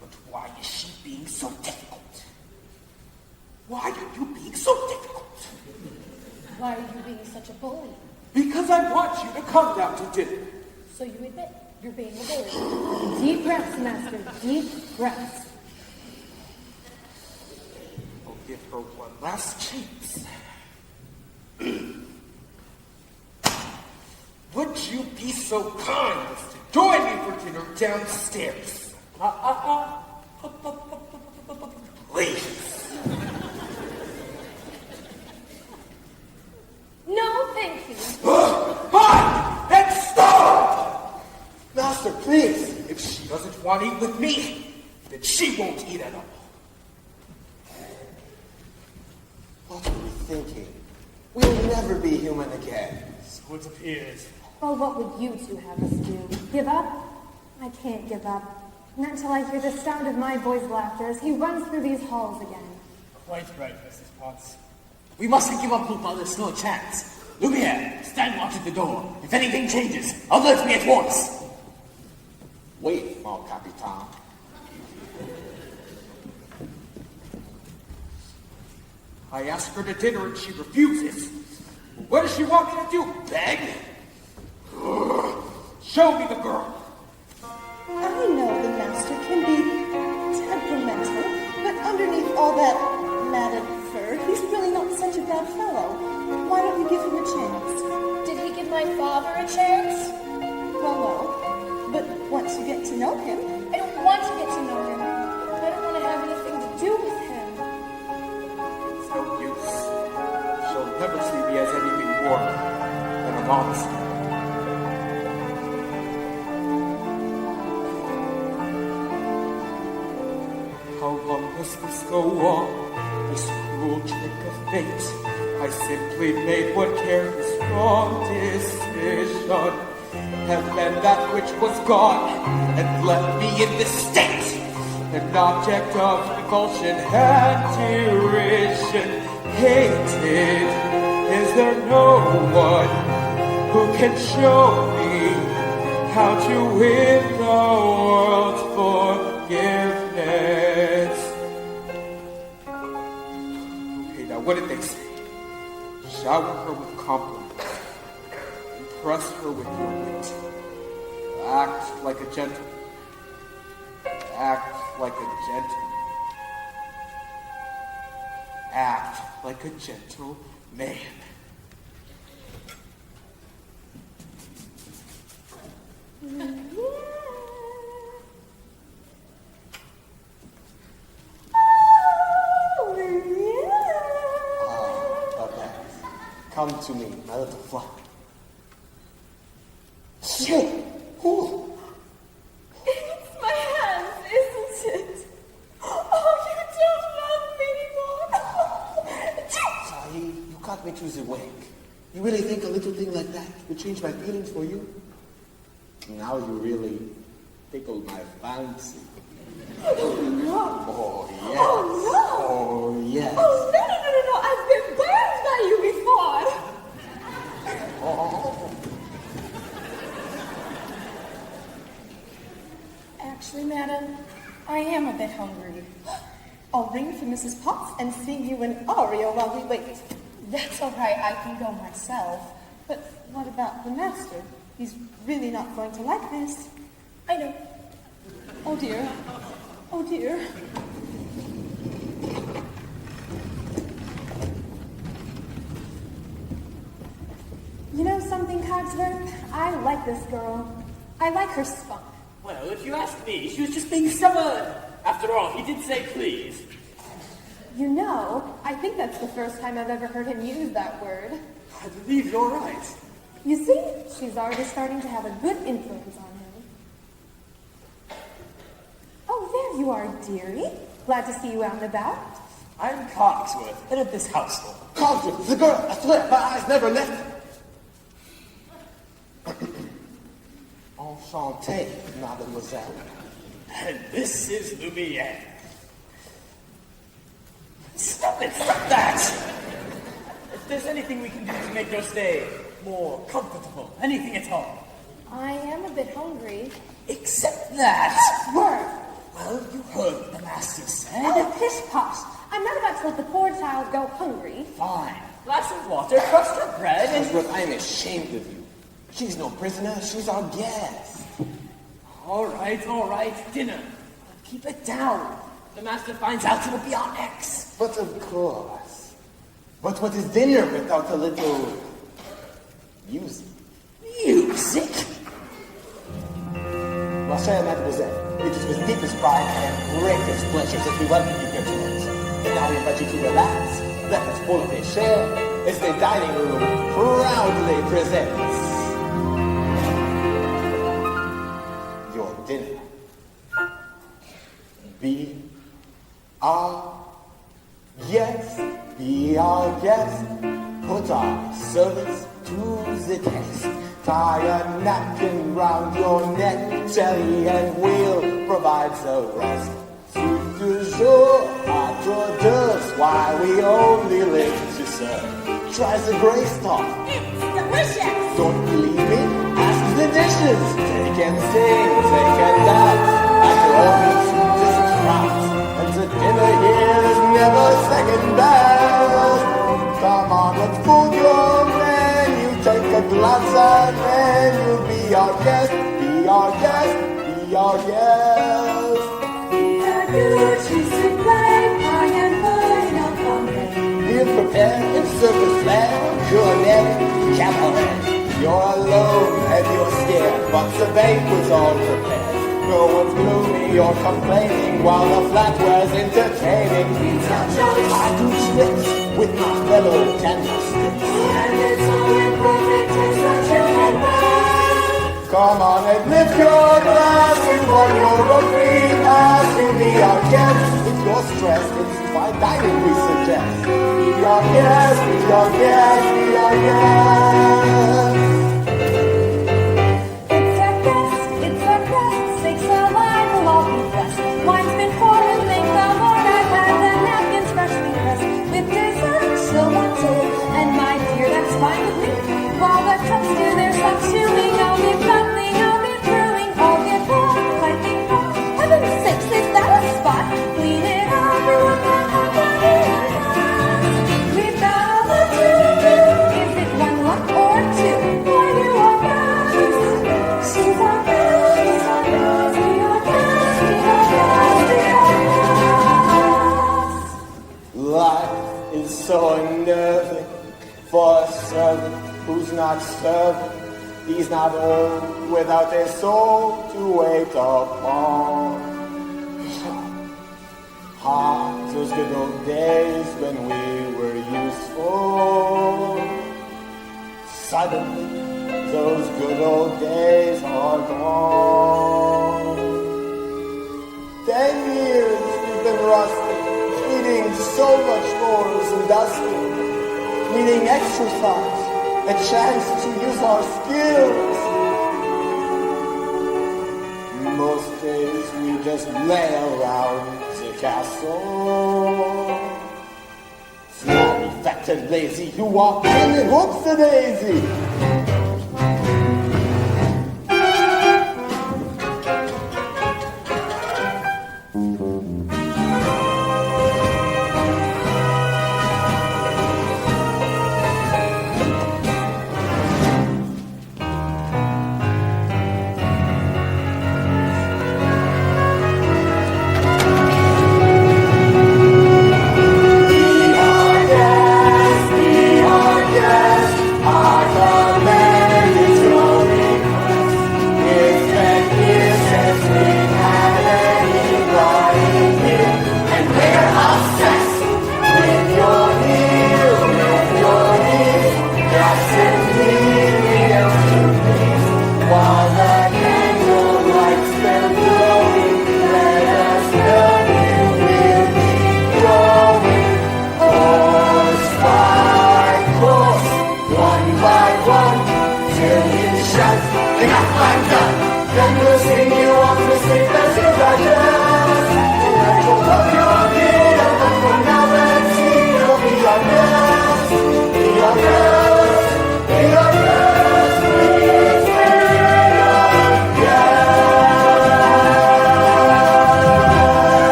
But why is she being so difficult? Why are you being so difficult? Why are you being such a bully? Because I want you to come down to dinner. So you admit you're being a bully. Deep breaths, Master. Deep breaths. I'll give her one last chance. Would you be so kind as to join me for dinner downstairs? Please. No, thank you. Hi! And stop! Master, please. If she doesn't want to eat with me, then she won't eat at all. What are we thinking? We'll never be human again. So it appears. Well, what would you two have us do? Give up? I can't give up. Not until I hear the sound of my boy's laughter as he runs through these halls again. Quite right, Mrs. Potts. We mustn't give up hope while there's still a chance. Lumiere, stand watch at the door. If anything changes, alert me at once. Wait, mon capitan. I asked her to dinner and she refuses. What does she want me to do? Beg? Show me the girl. I know the master can be temperamental, but underneath all that matted fur, he's really not such a bad fellow. Why don't you give him a chance? Did he give my father a chance? Well, no. But once you get to know him, I don't want to get to know him. I don't want to have anything to do with him. It's no use. She'll never see me as anything more than a monster. How long must this go on? This cruel trick of fate. I simply made what careless wrong decision. And then that which was gone and left me in this state. An object of repulsion and derision. Hated. Is there no one who can show me how to win the world's forgiveness? Okay, now what did they say? Shower her with compliments. Impress her with your wit. Act like a gentleman. Act like a gentleman. Act like a gentle man. Come to me, my little flock. It's my hands, isn't it? Oh, you don't love me anymore. Sahi, you got me to the wake. You really think a little thing like that would change my feelings for you? Now you really tickle my fancy. Oh, yes. Oh, no. Oh, yes. Oh, no. I've been burned by you before. Oh. Actually, madam, I am a bit hungry. I'll ring for Mrs. Potts and sing you an aria while we wait. That's all right. I can go myself. But what about the master? He's really not going to like this. I know. Oh dear. Oh dear. You know something, Cogsworth? I like this girl. I like her spunk. Well, if you ask me, she was just being stubborn. After all, he did say please. You know, I think that's the first time I've ever heard him use that word. I believe you're right. You see, she's already starting to have a good influence on him. Oh, there you are, dearie. Glad to see you out and about. I'm Cogsworth, head of this household. Cogsworth, the girl, I swear, my eyes never left her. Enchanté, mademoiselle. And this is Lumiere. Stop it! Stop that! If there's anything we can do to make your stay more comfortable, anything at all. I am a bit hungry. Except that. Word. Well, you heard what the master said. Oh, pish posh. I'm not about to let the poor child go hungry. Fine. Glass of water, crust of bread, and... Cogsworth, I am ashamed of you. She's no prisoner, she's our guest. All right. Dinner. Keep it down. If the master finds out, it will be on X. But of course. But what is dinner without a little music? Music? chère mademoiselle, it is with deepest pride and greatest pleasure that we welcome you here tonight. And now we invite you to relax. Let us pull up a chair as the dining room proudly presents your dinner. Be our guest, be our guest. Put our service to the test. Tie a napkin round your neck, jelly and we'll provide the rest. Soup du jour, hors d'oeuvres, why we only live to serve. Try the gray stuff. It's delicious. Don't believe me? Ask the dishes. They can sing, they can dance. After all, this is France, and the dinner here is never second best. Come on, let's put your menu. Take a glance and then you'll be our guest. Be our guest. Be our guest. Gucci supply, pie and pie, no complaint. We'll prepare and serve the flair. Gourmet cabaret. You're alone and you're scared, but the banquet's all prepared. No one's gloomy or complaining while the flatware's entertaining. I do tricks with my fellow candlesticks. And it's all in perfect taste that you can buy. Come on and lift your glass to one more free pass to be our guest. If you're stressed, it's fine dining we suggest. Be our guest, be our guest, be our guest. It's a crust, steaks alive will all be blessed. Wine's been poured and thank the Lord I've had the napkins freshly pressed. With dessert, she'll want to, and my dear, that's fine with me. While the cups do their stuff chewing, I'll be bubbling, I'll be brewing, I'll get warm, piping hot. Heaven's sakes, is that a spot? Clean it up, ruin the company and us. We've got all the to-do. Is it one lump or two? Why you are best? She's our best, she's our best, we are best, we are best, we are best. Life is so unnerving for a servant who's not serving. He's not old without a soul to wait upon. Those good old days when we were useful. Suddenly, those good old days are gone. 10 years we've been rusting, eating so much more than dusting, needing exercise, a chance to use our skills. Most days we just lay around the castle. Flabby, fat and lazy, you walk in and whoops a daisy.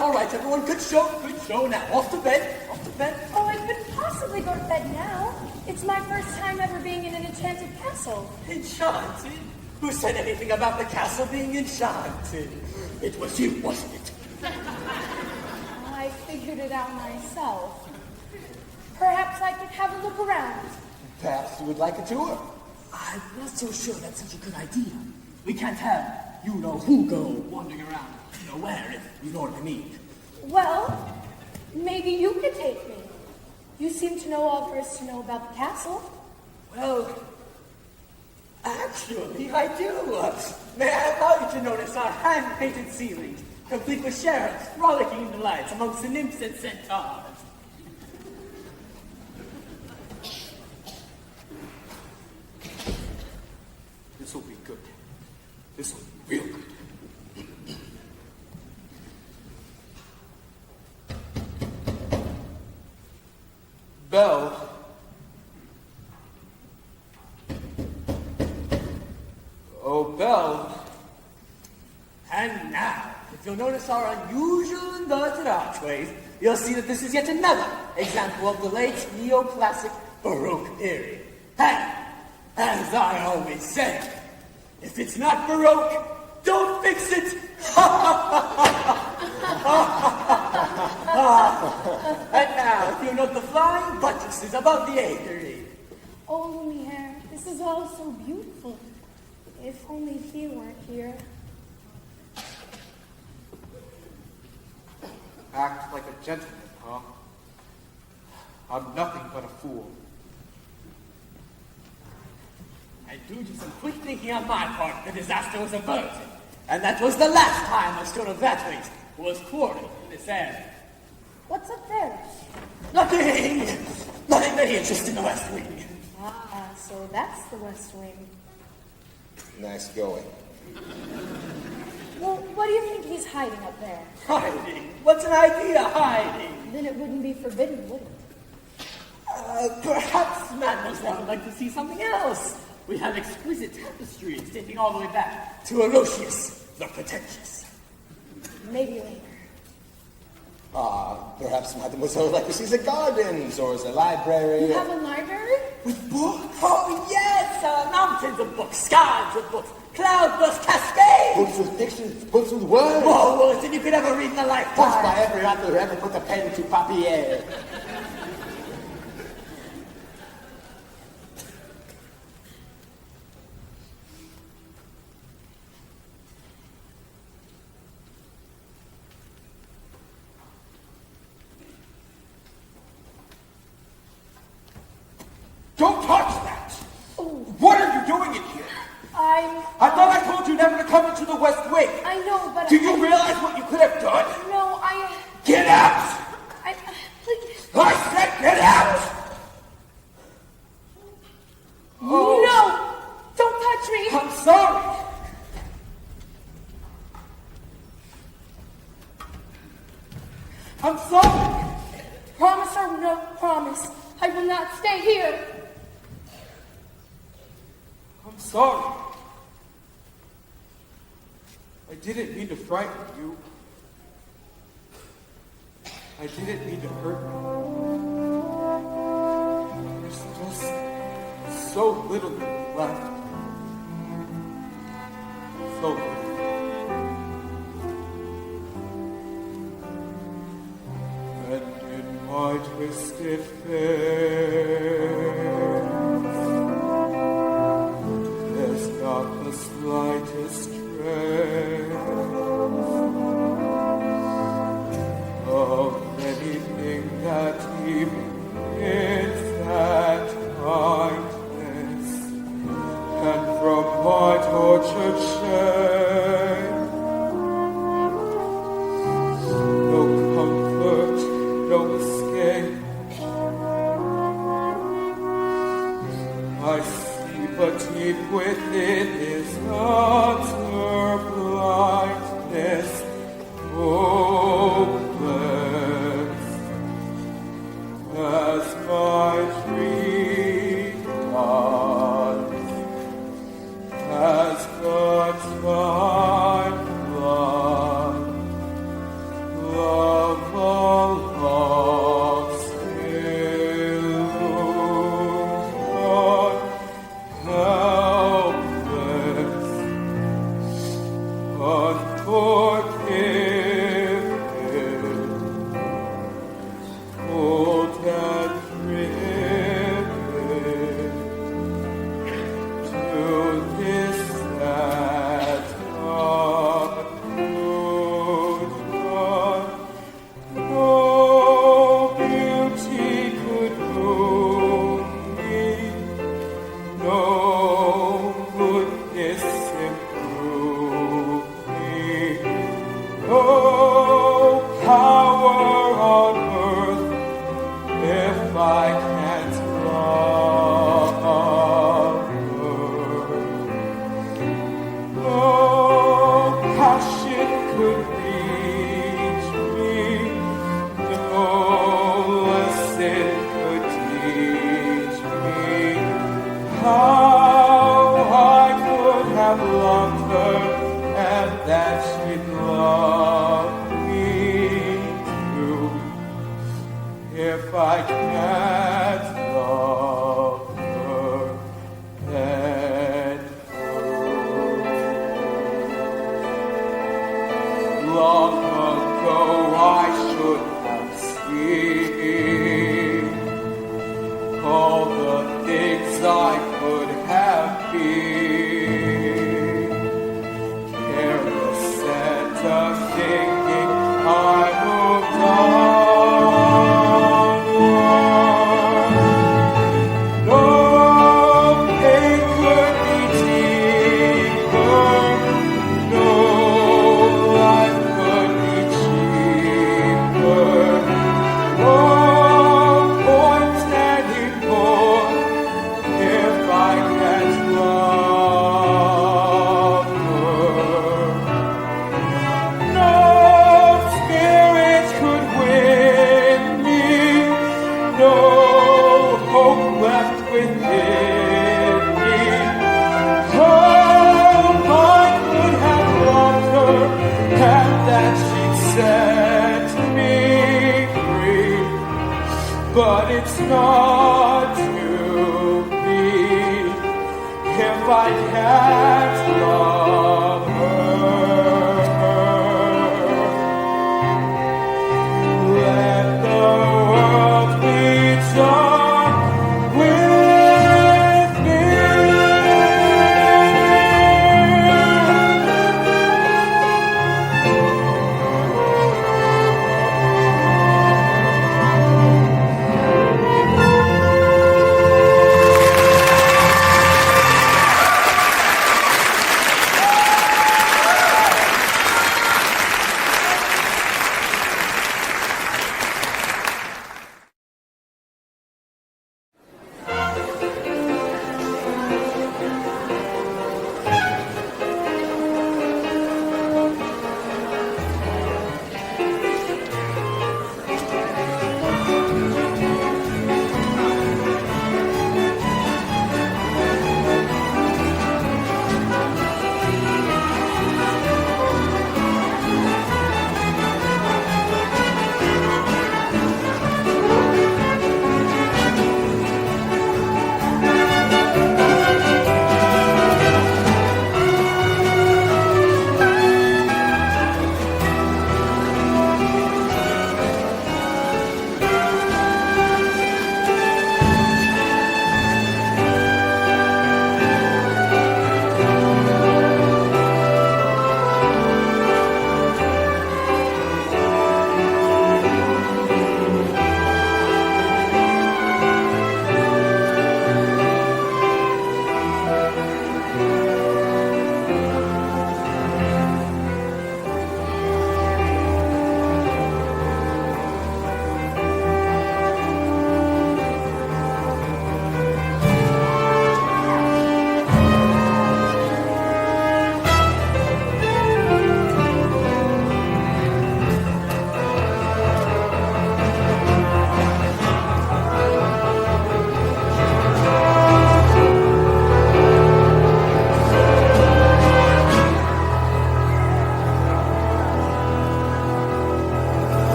All right, everyone. Good show. Now, off to bed. Oh, I couldn't possibly go to bed now. It's my first time ever being in an enchanted castle. Enchanted? Who said anything about the castle being enchanted? It was you, wasn't it? I figured it out myself. Perhaps I could have a look around. Perhaps you would like a tour. I'm not so sure that's such a good idea. We can't have you-know-who go wandering around nowhere, if you know what I mean. Well, maybe you could take me. You seem to know all there is to know about the castle. Well, actually, I do. May I allow you to notice our hand-painted ceilings, complete with sheriffs frolicking in the lights amongst the nymphs and centaurs. This will be good. This will be real good. Belle. Oh, Belle. And now, if you'll notice our unusual inverted archways, you'll see that this is yet another example of the late neoclassic Baroque period. And, as I always say, if it's not Baroque, don't fix it! And now, if you note the flying buttresses above the aviary. Oh, Lumiere, this is all so beautiful. If only he weren't here. Act like a gentleman, huh? I'm nothing but a fool. And due to some quick thinking on my part, the disaster was averted. And that was the last time a stone of that weight was quartered in this area. What's up there? Nothing! Nothing very interesting in the West Wing. Ah, so that's the West Wing. Nice going. Well, what do you think he's hiding up there? Hiding? What's an idea, hiding? Then it wouldn't be forbidden, would it? Perhaps Mademoiselle would like to see something else. We have exquisite tapestries dating all the way back to Aloysius the Pretentious. Maybe later. Perhaps Mademoiselle would like to see the gardens or the library. You have a library? With books? Oh, yes! Mountains of books, skies of books, cloudburst cascades! Books with pictures, books with words. More words than you could ever read in a Books lifetime. by every author who ever put a pen to papier. Don't touch that! What are you doing in here? I thought I told you never to come into the West Wing. I know, but Do you realize what you could have done? No, Get out! Please. I said get out! No! Don't touch me! I'm sorry! I'm sorry! Promise or no promise, I will not stay here. I'm sorry. I didn't mean to frighten you. I didn't mean to hurt you. There's just so little left. So little. And in my twisted face, there's not the slightest trace of anything that even hints at kindness. And from my tortured shame, no comfort, no escape.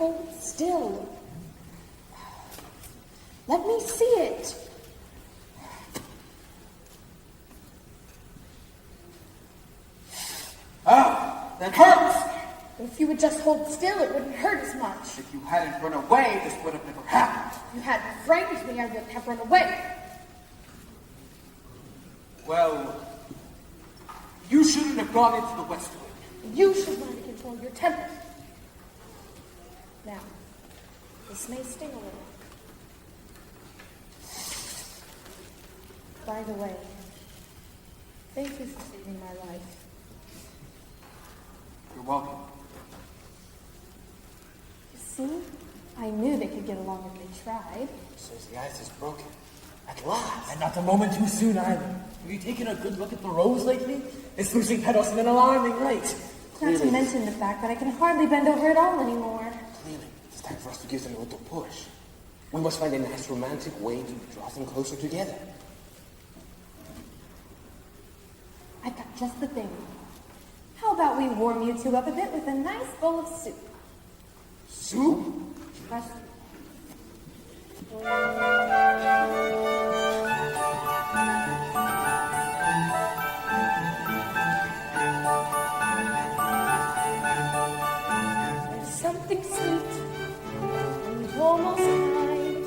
hold still. Let me see it. Ah, that hurts! If you would just hold still, it wouldn't hurt as much. If you hadn't run away, this would have never happened. If you hadn't frightened me, I wouldn't have run away. Well, you shouldn't have gone into the West Wing. You should learn to control your temper. Now, this may sting a little. By the way, thank you for saving my life. You're welcome. You see, I knew they could get along if they tried. Says the ice is broken. At last. And not a moment too soon either. Have you taken a good look at the rose lately? It's losing petals at an alarming rate. Not to mention the fact that I can hardly bend over at all anymore. Clearly, it's time for us to give them a little push. We must find a nice romantic way to draw them closer together. I've got just the thing. How about we warm you two up a bit with a nice bowl of soup? Soup? Trust me. There's something sweet and almost kind.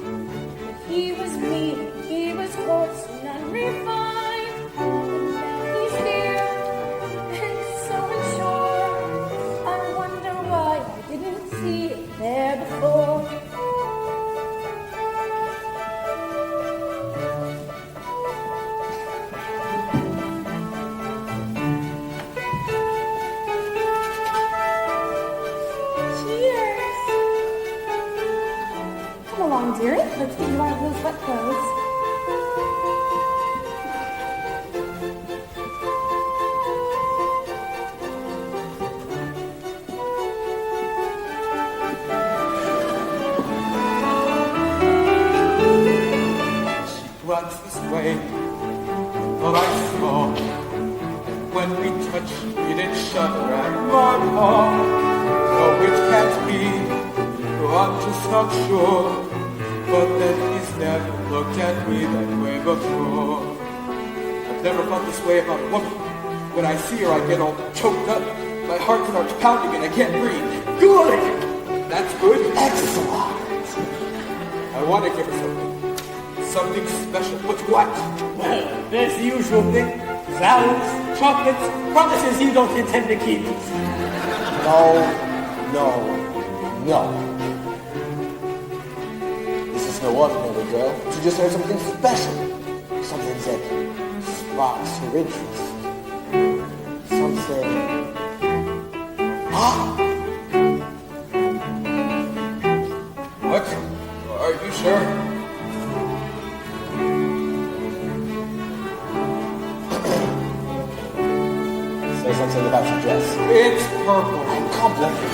If he was mean, he was coarse and unrefined. And now he's here and so unsure. I wonder why I didn't see it there before. Come along, dearie. Let's get you out of those wet clothes. Runs this way, but I saw when we touched, we didn't shudder at my heart. No, it can't be, no, I'm just not sure. But then he's never looked at me that way before. I've never felt this way about a woman. When I see her, I get all choked up. My heart starts pounding and I can't breathe. Good! That's good. Excellent! I want to give her something. Something special. But what? Well, there's the usual thing. Flowers, chocolates, promises you don't intend to keep. No. This is no ordinary girl. She just heard something special. Something that sparks her interest. Something... Ah! What? Are you sure? Say something about your dress. It's purple. I'm complimenting.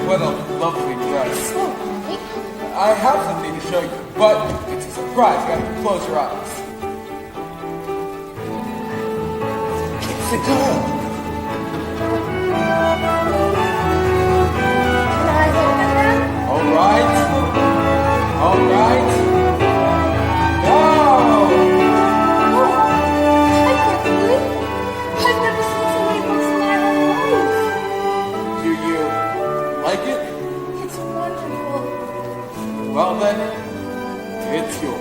What a lovely dress. Oh, Mike. I have something to show you, but it's a surprise. You have to close your eyes. It's a girl. Can I look at them? All right. Go! I can't believe it. I've never seen somebody so smile on Do you like it? rose. It's wonderful. Well then, it's yours.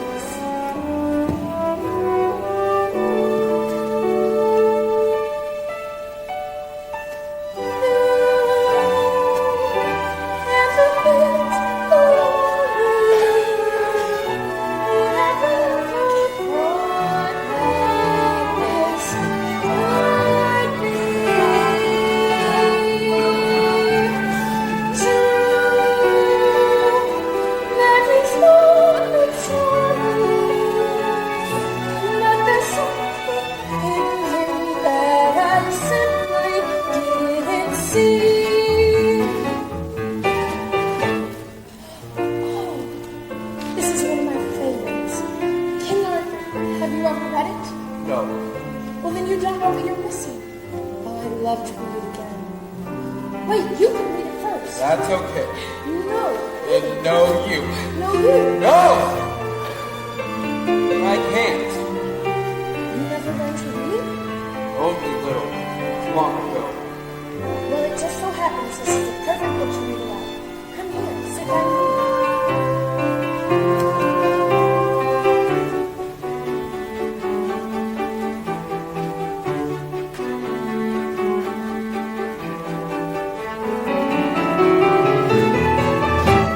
Well, then you don't know what you're missing. Oh, I'd love to read it again. Wait, you can read it first. That's okay. No. And no, you. No, you. No! I can't. You never learned to read? Only little. Long ago. Well, it just so happens this is a perfect book to read aloud. Come here, sit by me.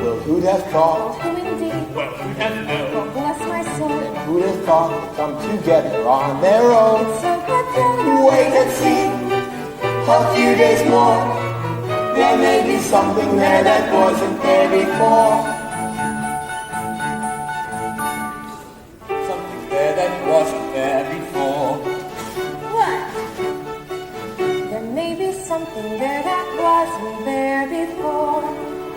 Well, who'd have thought? Who indeed? Well, who has known? Bless my soul. Who'd have thought to come together on their own? So good that Wait and see. A few days more. There may be something there that wasn't there before. Something there that wasn't there before. What? There may be something there that wasn't there before.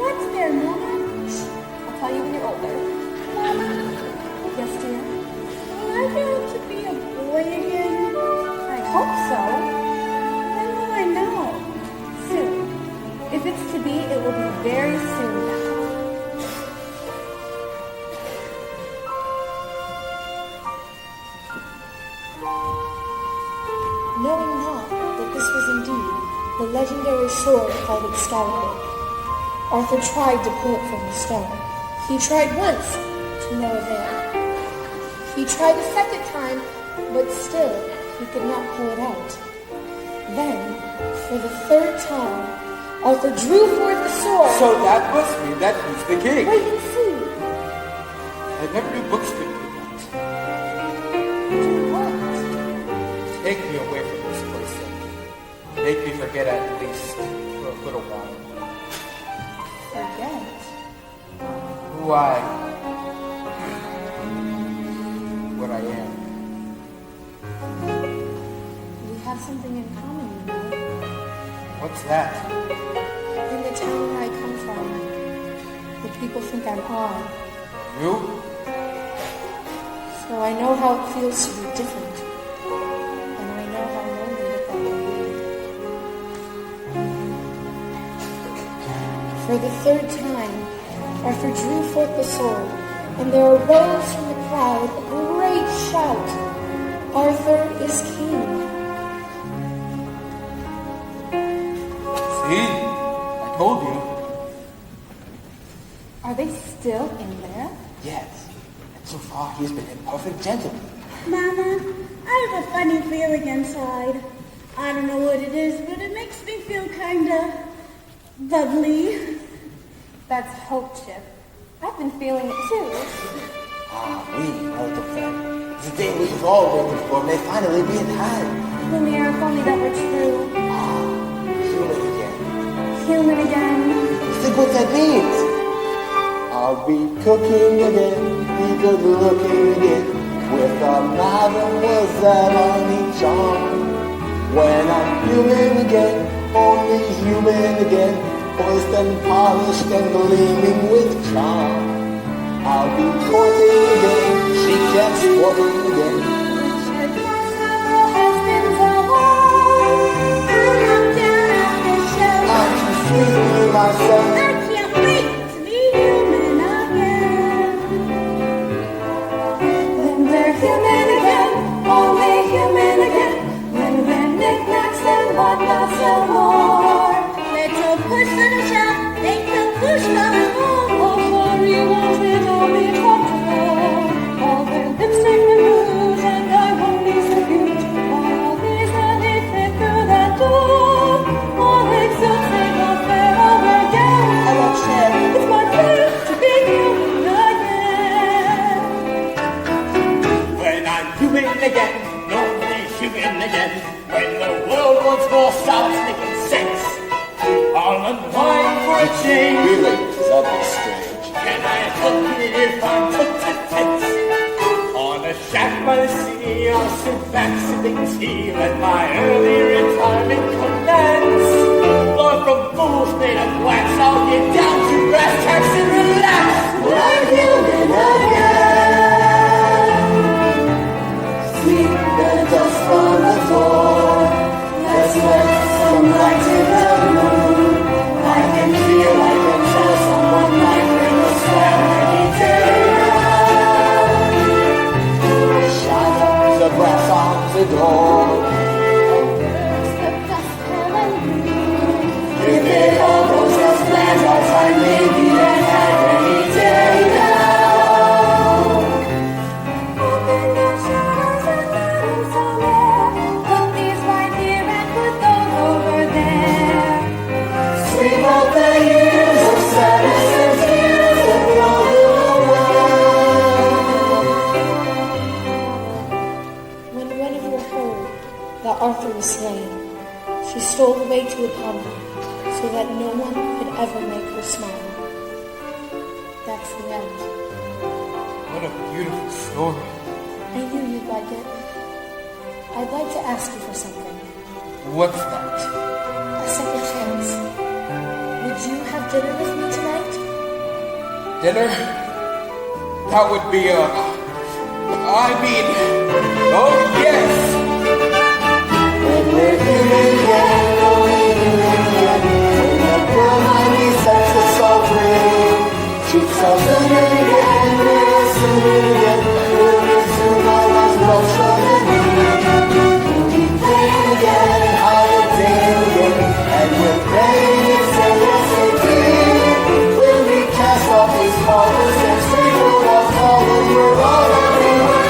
What's there, Mama? Shh. I'll tell you when you're older. Mama? Yes, dear? Will I be able to be a boy again? I hope so. When will I know? Soon. If it's to be, it will be very soon now. Knowing not that this was indeed the legendary sword called Excalibur, Arthur tried to pull it from the stone. He tried once, to no avail. He tried a second time, but still he could not pull it out. Then, for the third time, Arthur drew forth the sword. So that must mean that he's the king. Wait and see. I never knew books could do that. Do what? Take me away from this place and make me forget at least for a little while Forget. who what I am. We have something in common, you know. What's that? In the town where I come from, the people think I'm odd. You? So I know how it feels to be different. And I know how lonely that will be. For the third time, Arthur drew forth the sword, and there arose from the crowd a great shout. Arthur is king. See? I told you. Are they still in there? Yes. And so far he's been a perfect gentleman. Mama, I have a funny feeling inside. I don't know what it is, but it makes me feel kinda bubbly. That's hope, Chip. I've been feeling it too. We know the friend. It's the day we've all waited for may finally be at hand. Lumiere, if only that were true. Human again. Human again. Think what that means. I'll be cooking again, be good looking again, with a mademoiselle on each arm. When I'm human again, only human again, poised and polished and gleaming with charm. I'll be courting again, she kept sporting again. Richard has several husbands of all. I'm knocked down at the show. I'm too sweet for you, my son. I can't wait to be human again. When we're human again, only human again. When we're knickknacks and whatnots no more. Little push, little shout, make the push mama home. Oh, sorry, won't it all be talked about? All their lipstick and rouge and irony so cute. While easily fit through that door. All exudes take off their overgown. I love Sherry. It's my dream to be human again. When I'm human again, only human again. When the world once more stops making sense, I'll unwind for a change. Really, that is strange. Can I help it if I'm put to tense? On a shack by the sea, I'll sit back sipping tea, let my early retirement commence. Or from fools made of wax, I'll get down to brass tacks and relax. When I'm human again. Sweep the dust from the floor. Let's let some light in the room. out the years of sadness and tears that rolled away. When Guinevere heard that Arthur was slain, she stole away to a convent so that no one could ever make her smile. That's the end. What a beautiful story. I knew you'd like it. I'd like to ask you for something. What's that? A second chance. Would you have dinner with me tonight? Dinner? That would be oh yes! When we're human again, only human again. When the girl might be sets us all free. Cheeks are sooner again, we're sooner again. We'll resume our lost culture and we'll be playing again, holiday again. And we're praying and say yes indeed. When we cast off these collars and straight for our collar, we're all everywhere.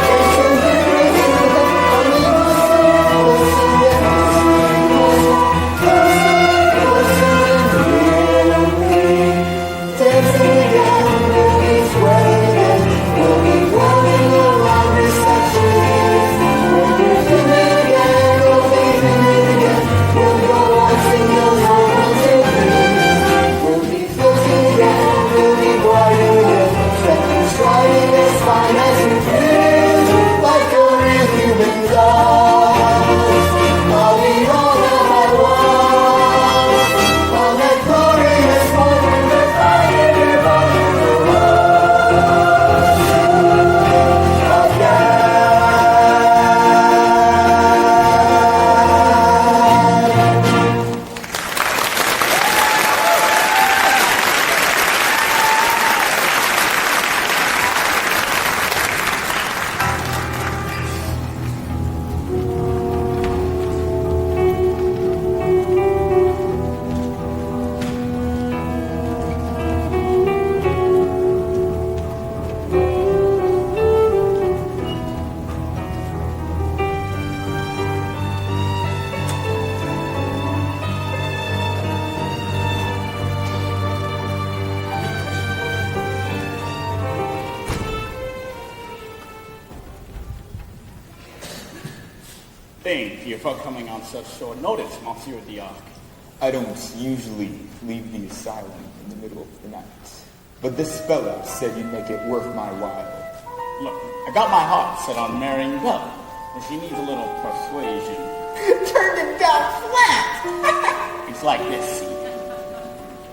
Thank you for coming on such short notice, Monsieur Diarc. I don't usually leave the asylum in the middle of the night, but this fellow said you'd make it worth my while. Look, I got my heart set on marrying Bella, but she needs a little persuasion. Turned him down flat. It's like this, see.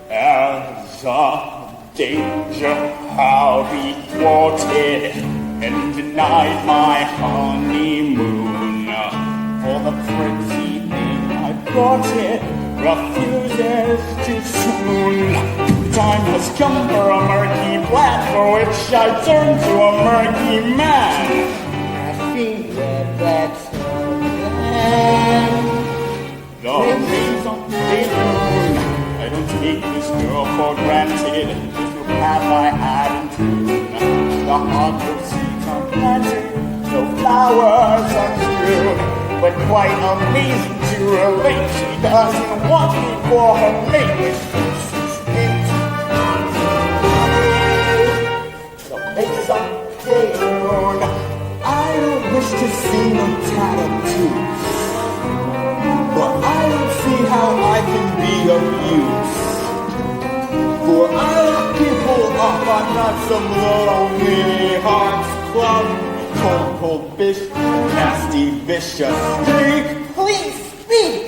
As a danger how he thwarted and denied my honeymoon. For the pretty thing I brought it refuses too soon. Time has come for a murky plan, for which I turn to a murky man. I think that's The reason they learn, I don't take this girl for granted. There's no path I hadn't taken. The heart of seeds are planted, no flowers are strewn. But quite amazing to relate, she doesn't want me for her mate. This is it. the face of day alone. I don't wish to see no tattoos, but I don't see how I can be of use. For I lock people up, I'm not some little mini hearts club. Cold, cold fish, nasty, vicious freak. Please speak.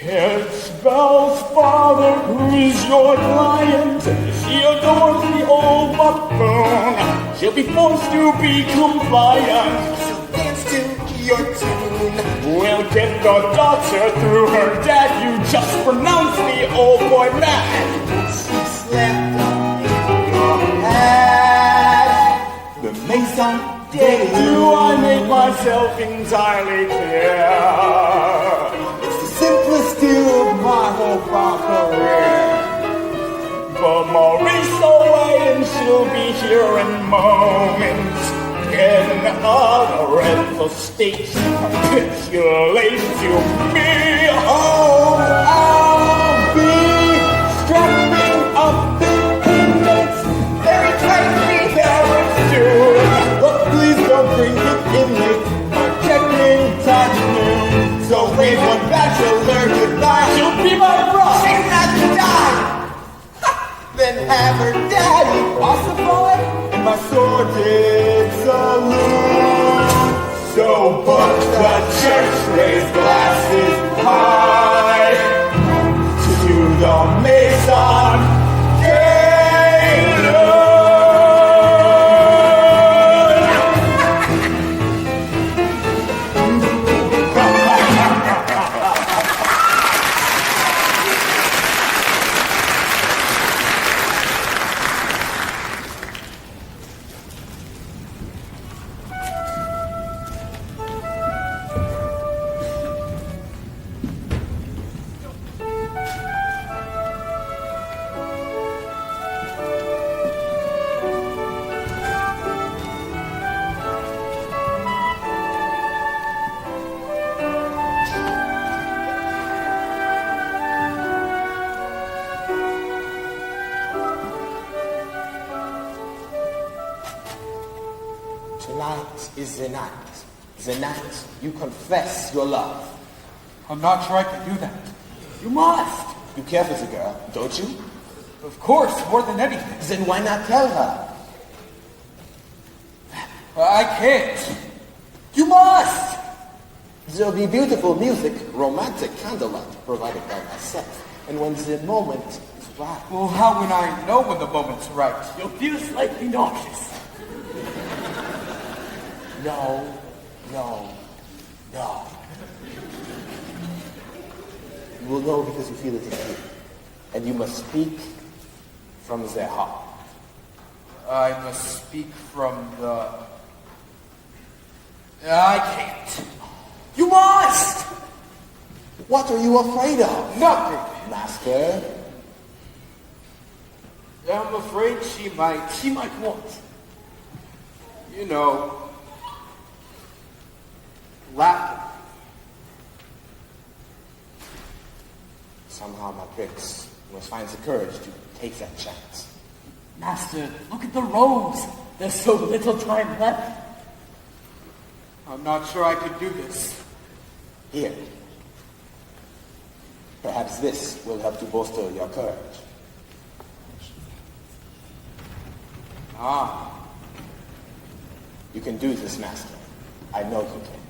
It's Belle's father who's your client. She adores the old buffoon. She'll be forced to be compliant. She'll dance to your tune. We'll get the daughter through her dad. You just pronounce the old boy mad. She slept up in your head. The Maison Day. Do I make myself entirely clear? It's the simplest deal of my whole career. But Maurice away and she'll be here in moments. In a rental state, capitulate to me. Oh, I'll be struck have her daddy ossified in my sordid saloon. So put the church raised glasses high to the Mason Gaylord. Tonight is the night. The night you confess your love. I'm not sure I can do that. You must. You care for the girl, don't you? Of course, more than anything. Then why not tell her? I can't. You must. There'll be beautiful music, romantic candlelight provided by myself. And when the moment is right. Well, how would I know when the moment's right? You'll feel slightly nauseous. No, no, no. You will know because you feel it in you. And you must speak from the heart. I must speak from the... I can't. You must. What are you afraid of? Nothing. Master? I'm afraid she might... She might what? You know... laugh. Somehow, my prince must find the courage to take that chance. Master, look at the roads. There's so little time left. I'm not sure I could do this. Here. Perhaps this will help to bolster your courage. Ah. You can do this, Master. I know you can.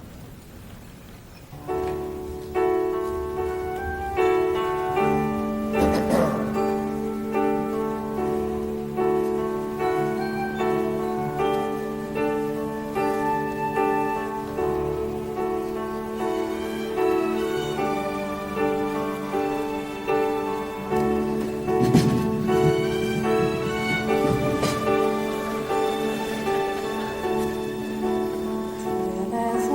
Till there's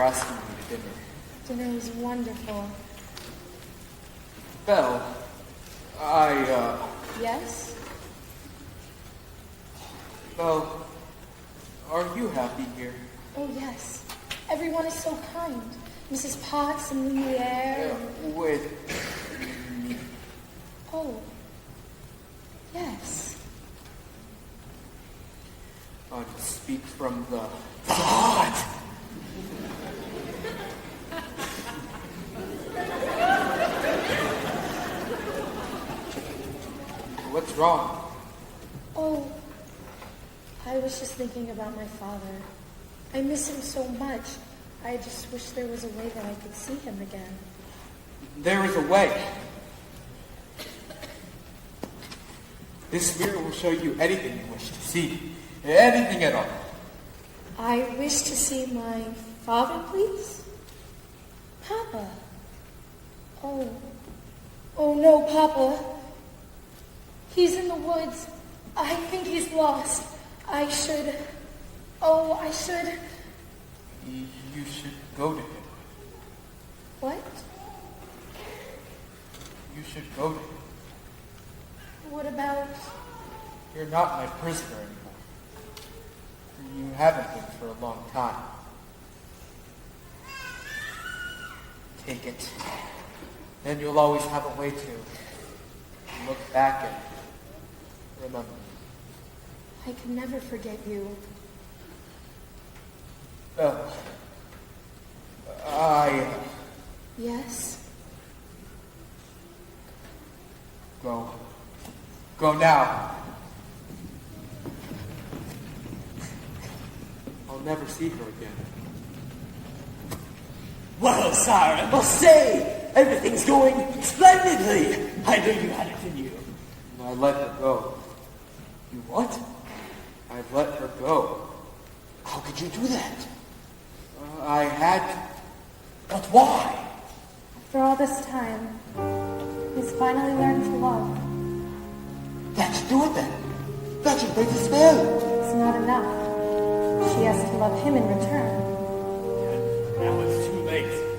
asking me to dinner. Dinner was wonderful. Belle, Yes? Belle, are you happy here? Oh, yes. Everyone is so kind. Mrs. Potts and Lumiere. With Oh. Yes. to speak from the What? What's wrong? Oh, I was just thinking about my father. I miss him so much. I just wish there was a way that I could see him again. There is a way. This mirror will show you anything you wish to see. Anything at all. I wish to see my father, please? Papa. Oh. Oh no, Papa. He's in the woods. I think he's lost. I should. You should go to him. What? You should go to him. What about... You're not my prisoner anymore. You haven't been for a long time. Take it. Then you'll always have a way to look back and remember. I can never forget you. Oh. Yes? Go. Go now. I'll never see her again. Well, sire, I must say, everything's going splendidly. I knew you had it in you. I let her go. You what? I let her go. How could you do that? I had to. But why? After all this time, he's finally learned to love. That should do it then. That should break the spell. It's not enough. She has to love him in return. And now it's too late.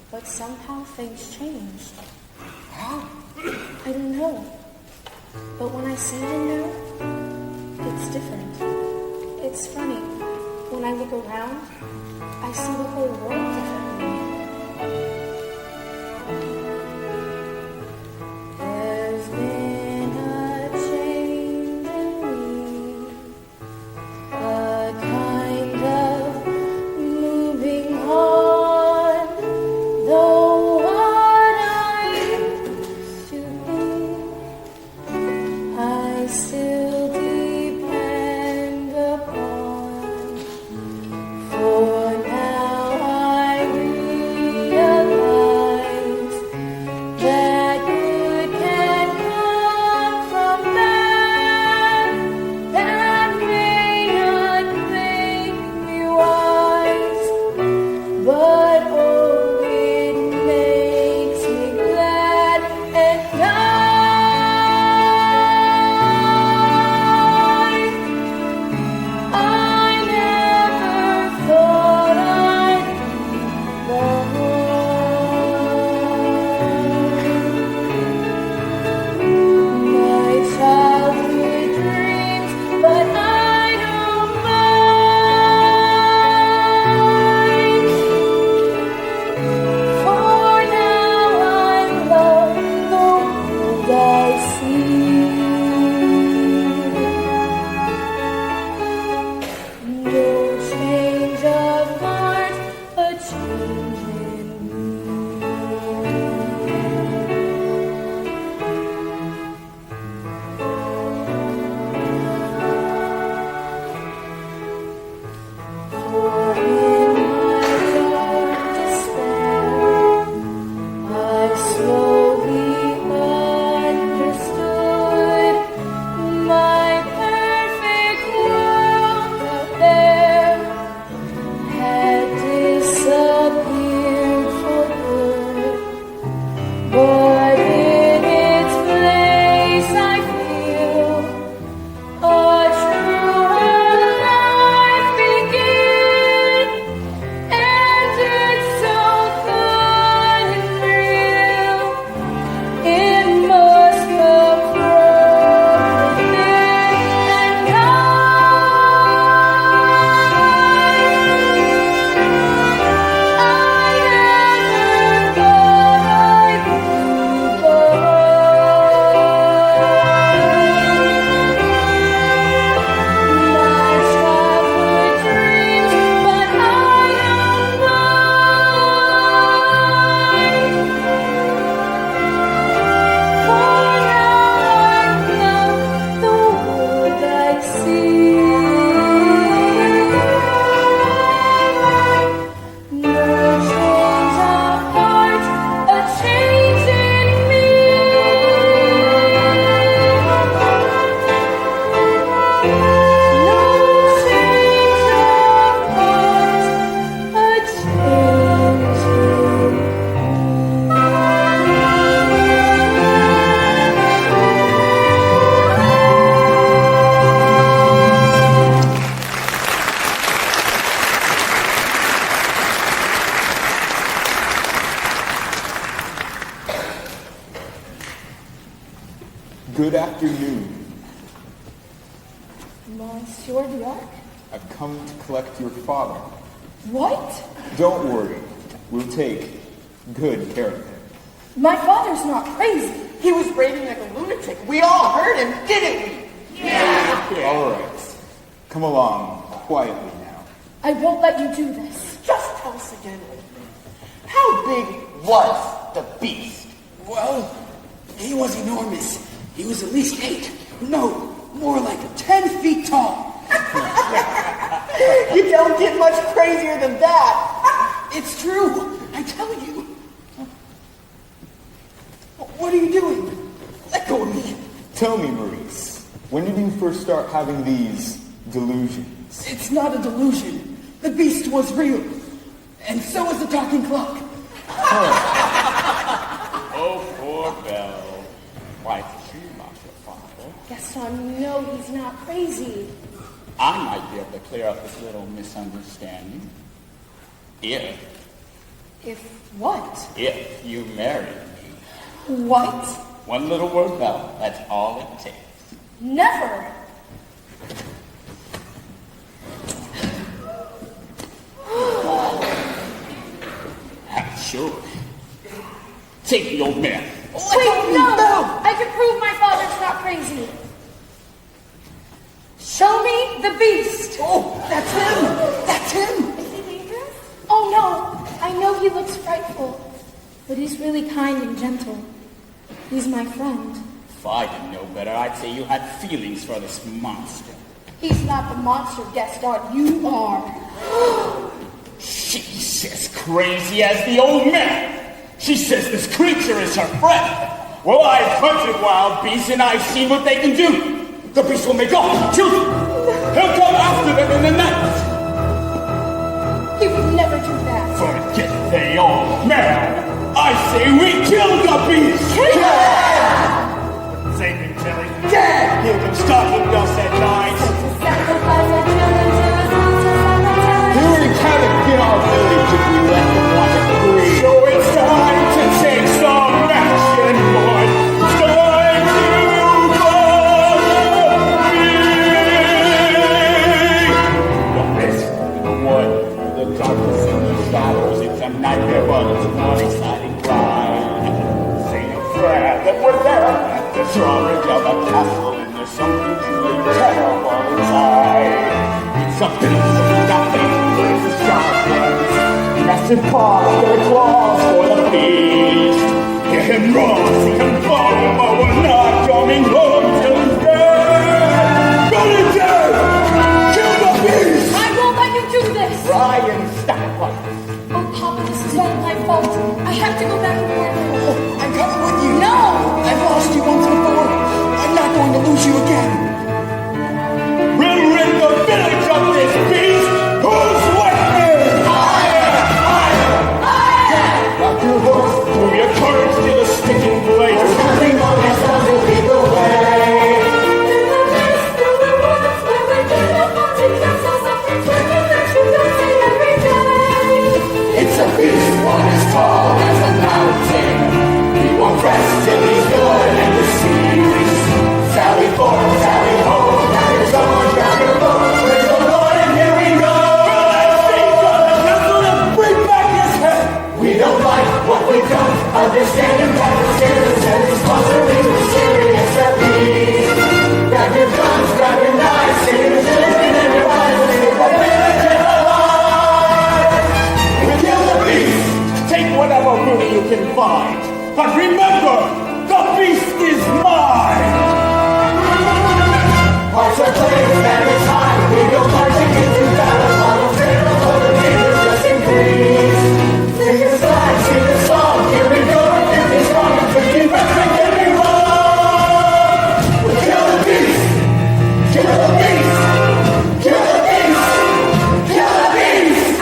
But somehow things changed. How? I don't know. But when I see him now, it's different. It's funny. When I look around, I see the whole world differently. There's been Good afternoon. Monsieur D'Arc? I've come to collect your father. What? Don't worry. We'll take good care of him. My father's not crazy. He was raving like a lunatic. We all heard him, didn't we? All right. Come along quietly now. I won't let you do this. Just tell us again, old man. How big was the beast? Well, he was enormous. He was at least 8. No, more like 10 feet tall. You don't get much crazier than that. It's true. I tell you. What are you doing? Let go of me. Tell me, Maurice, when did you first start having these delusions? It's not a delusion. The beast was real. And so was the talking clock. Oh, poor Belle. Why did she lost your father? Gaston, no, he's not crazy. I might be able to clear up this little misunderstanding. If what? If you marry me. What? One little word, Belle. That's all it takes. Never. Sure. Take the old man. Wait, no! I can prove my father's not crazy. Show me the beast. Oh, that's him. That's him. Is he dangerous? Oh no, I know he looks frightful, but he's really kind and gentle. He's my friend. If I didn't know better, I'd say you had feelings for this monster. He's not the monster, Gaston. You are. She's as crazy as the old man. She says this creature is her friend. Well, I've hunted wild beasts and I've seen what they can do. The beast will make off, kill them. He'll come after them in the night. He would never do that. Forget the old man. I say we kill the beast. Save him, Terry. Dead! You can stop him, dust at night. He would cannot get our village if we let him wander free. So it's time to take some action, boy. It's time to follow me. The mist, the wood, the darkness and the shadows. It's a nightmare, but it's one exciting ride. Say a prayer that we're there at the drawbridge of a castle, and there's something truly terrible inside. It's a beast that fingers the sharpness, massive paws, their claws for the beast. Hear him roar, see him fall, but we're not coming home till he's dead. Run it down! Kill the beast! I won't let you do this. Brian, stop fighting. Oh, Papa, this is all my fault. I have to go back and work. I'm coming with you. No! I've lost you once before. I'm not going to lose you again. We'll rid the village of this beast! Who's with me? Rock your horse, move your courage to the sticking blade. There's nothing more that's going to lead the way. It's a beast, one as tall as a mountain. He won't rest till he's good and the seas. Sally forth, sally home, grab your sword, grab your bow, praise the Lord, and here we go. Bring back his head. We don't like what we don't understand, and that is serious, and it's possibly mysterious at least. Grab your guns, grab your knives, save the children and your wives, save the village and alive. We kill the beast. Take whatever booty you can find, but remember, the beast is mine. Hearts are claimed and it's time. We go marching into battle. On the trail of the neighbors just increase. Sing a slide, sing a song. Here we go. Here we strong and pretty breath. Make every wrong. We kill the beast. Kill the beast. Kill the beast. Kill the beast.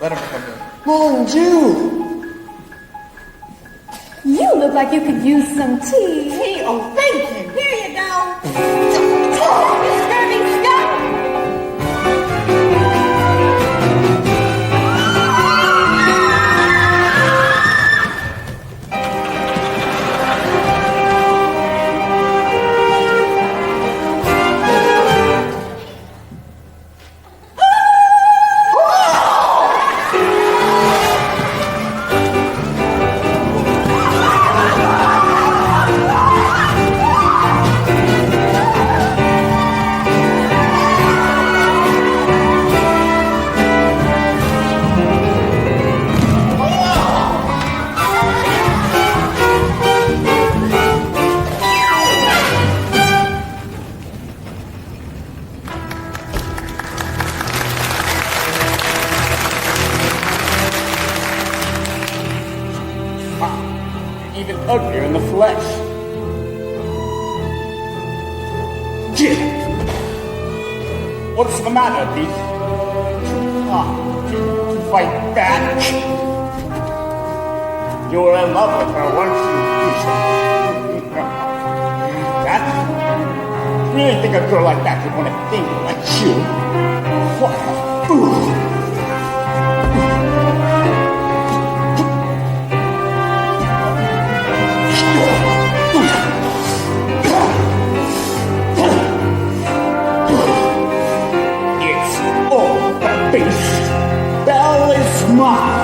Let him come in. Mon Dieu! You look like you could use some tea. Hey, oh, thank you. Here you go. Scurvy scum. Even uglier in the flesh. Jim! What's the matter, Beef? To fight back? You were in love with her, weren't you, Beef? That? You really think a girl like that would want a thing like you? What a fool! It's all the beast. Belle is mine.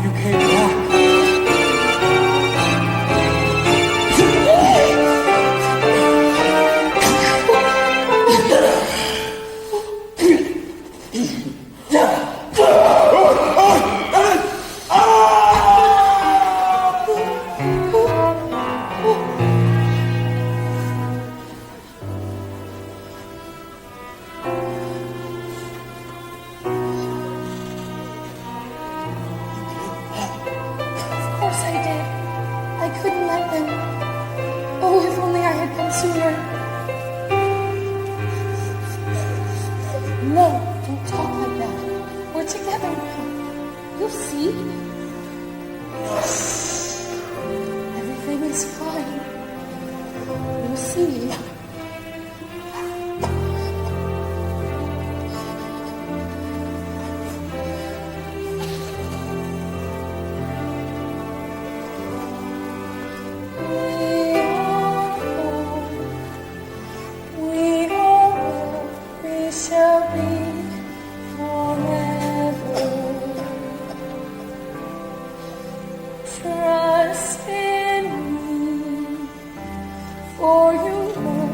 You came back. Of course I did. I couldn't let them. Oh, if only I had come sooner. No, don't talk like that. We're together now. You'll see. Everything is fine. You'll see. We shall be forever. Trust in me, for you know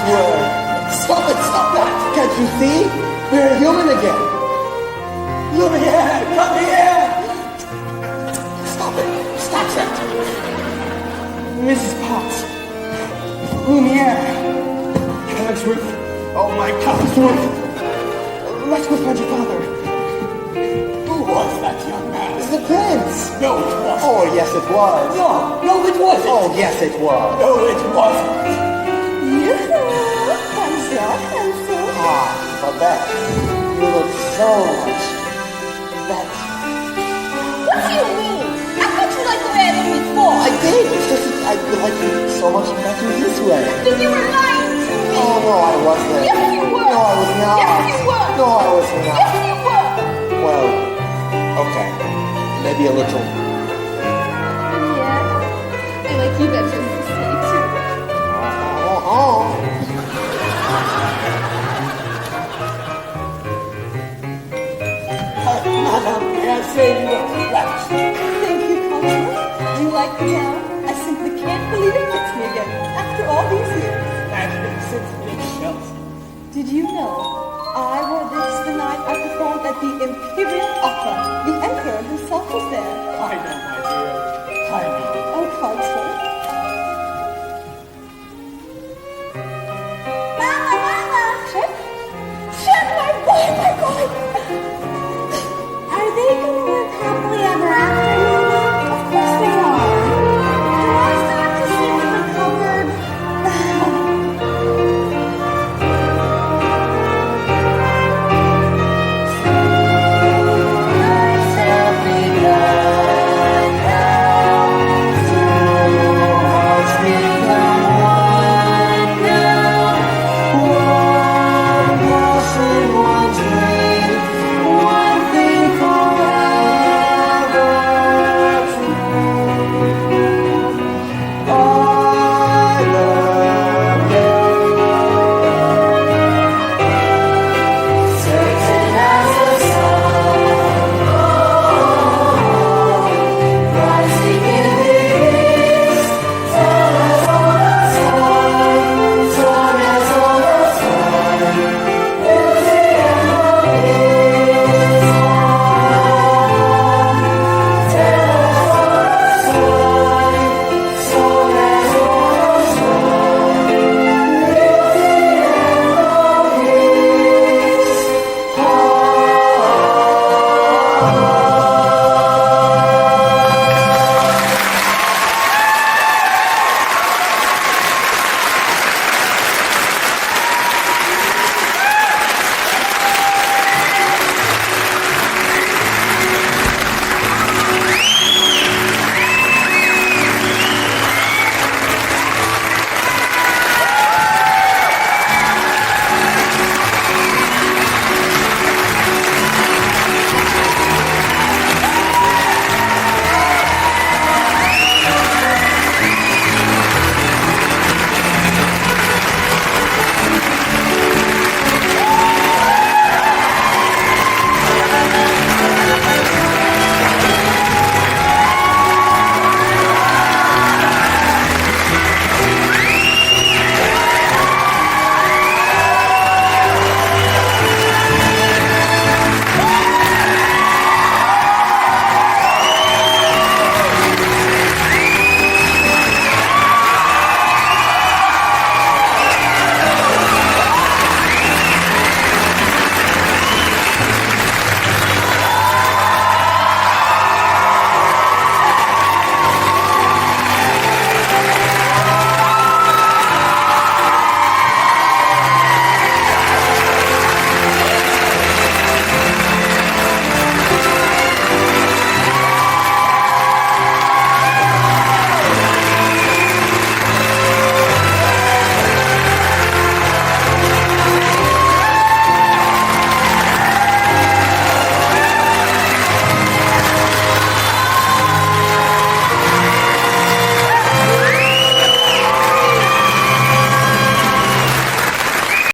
were. Stop that! Can't you see? We're human again. Lumiere, come here! Stop it! Stop that! Mrs. Potts. Lumiere. Cogsworth. Oh, my Cogsworth. Let's go find your father. Who was that young man? It's the prince. No, it wasn't. Oh, yes, it was. No, it wasn't. Oh, yes, it was. No, it wasn't. Yoo-hoo! Bonjour, handsome. Ah, Babette, you look so much better. What do you mean? I thought you liked the way I looked before. I did. It's just that I like you so much better this way. Then you were lying to me. Oh, no, I wasn't. Yes, you were. No, I was not. Yes, you were. No, I was not. Yes, you were. Well, okay. Maybe a little. Yeah. I like you better than say too. Madame, may I say you are correct? Thank you, Cogsworth. Do you like the town? I simply can't believe it fits me again after all these years. I've been since Big Chelsea. Did you know I wore this the night I performed at the Imperial Opera? The Emperor himself was there.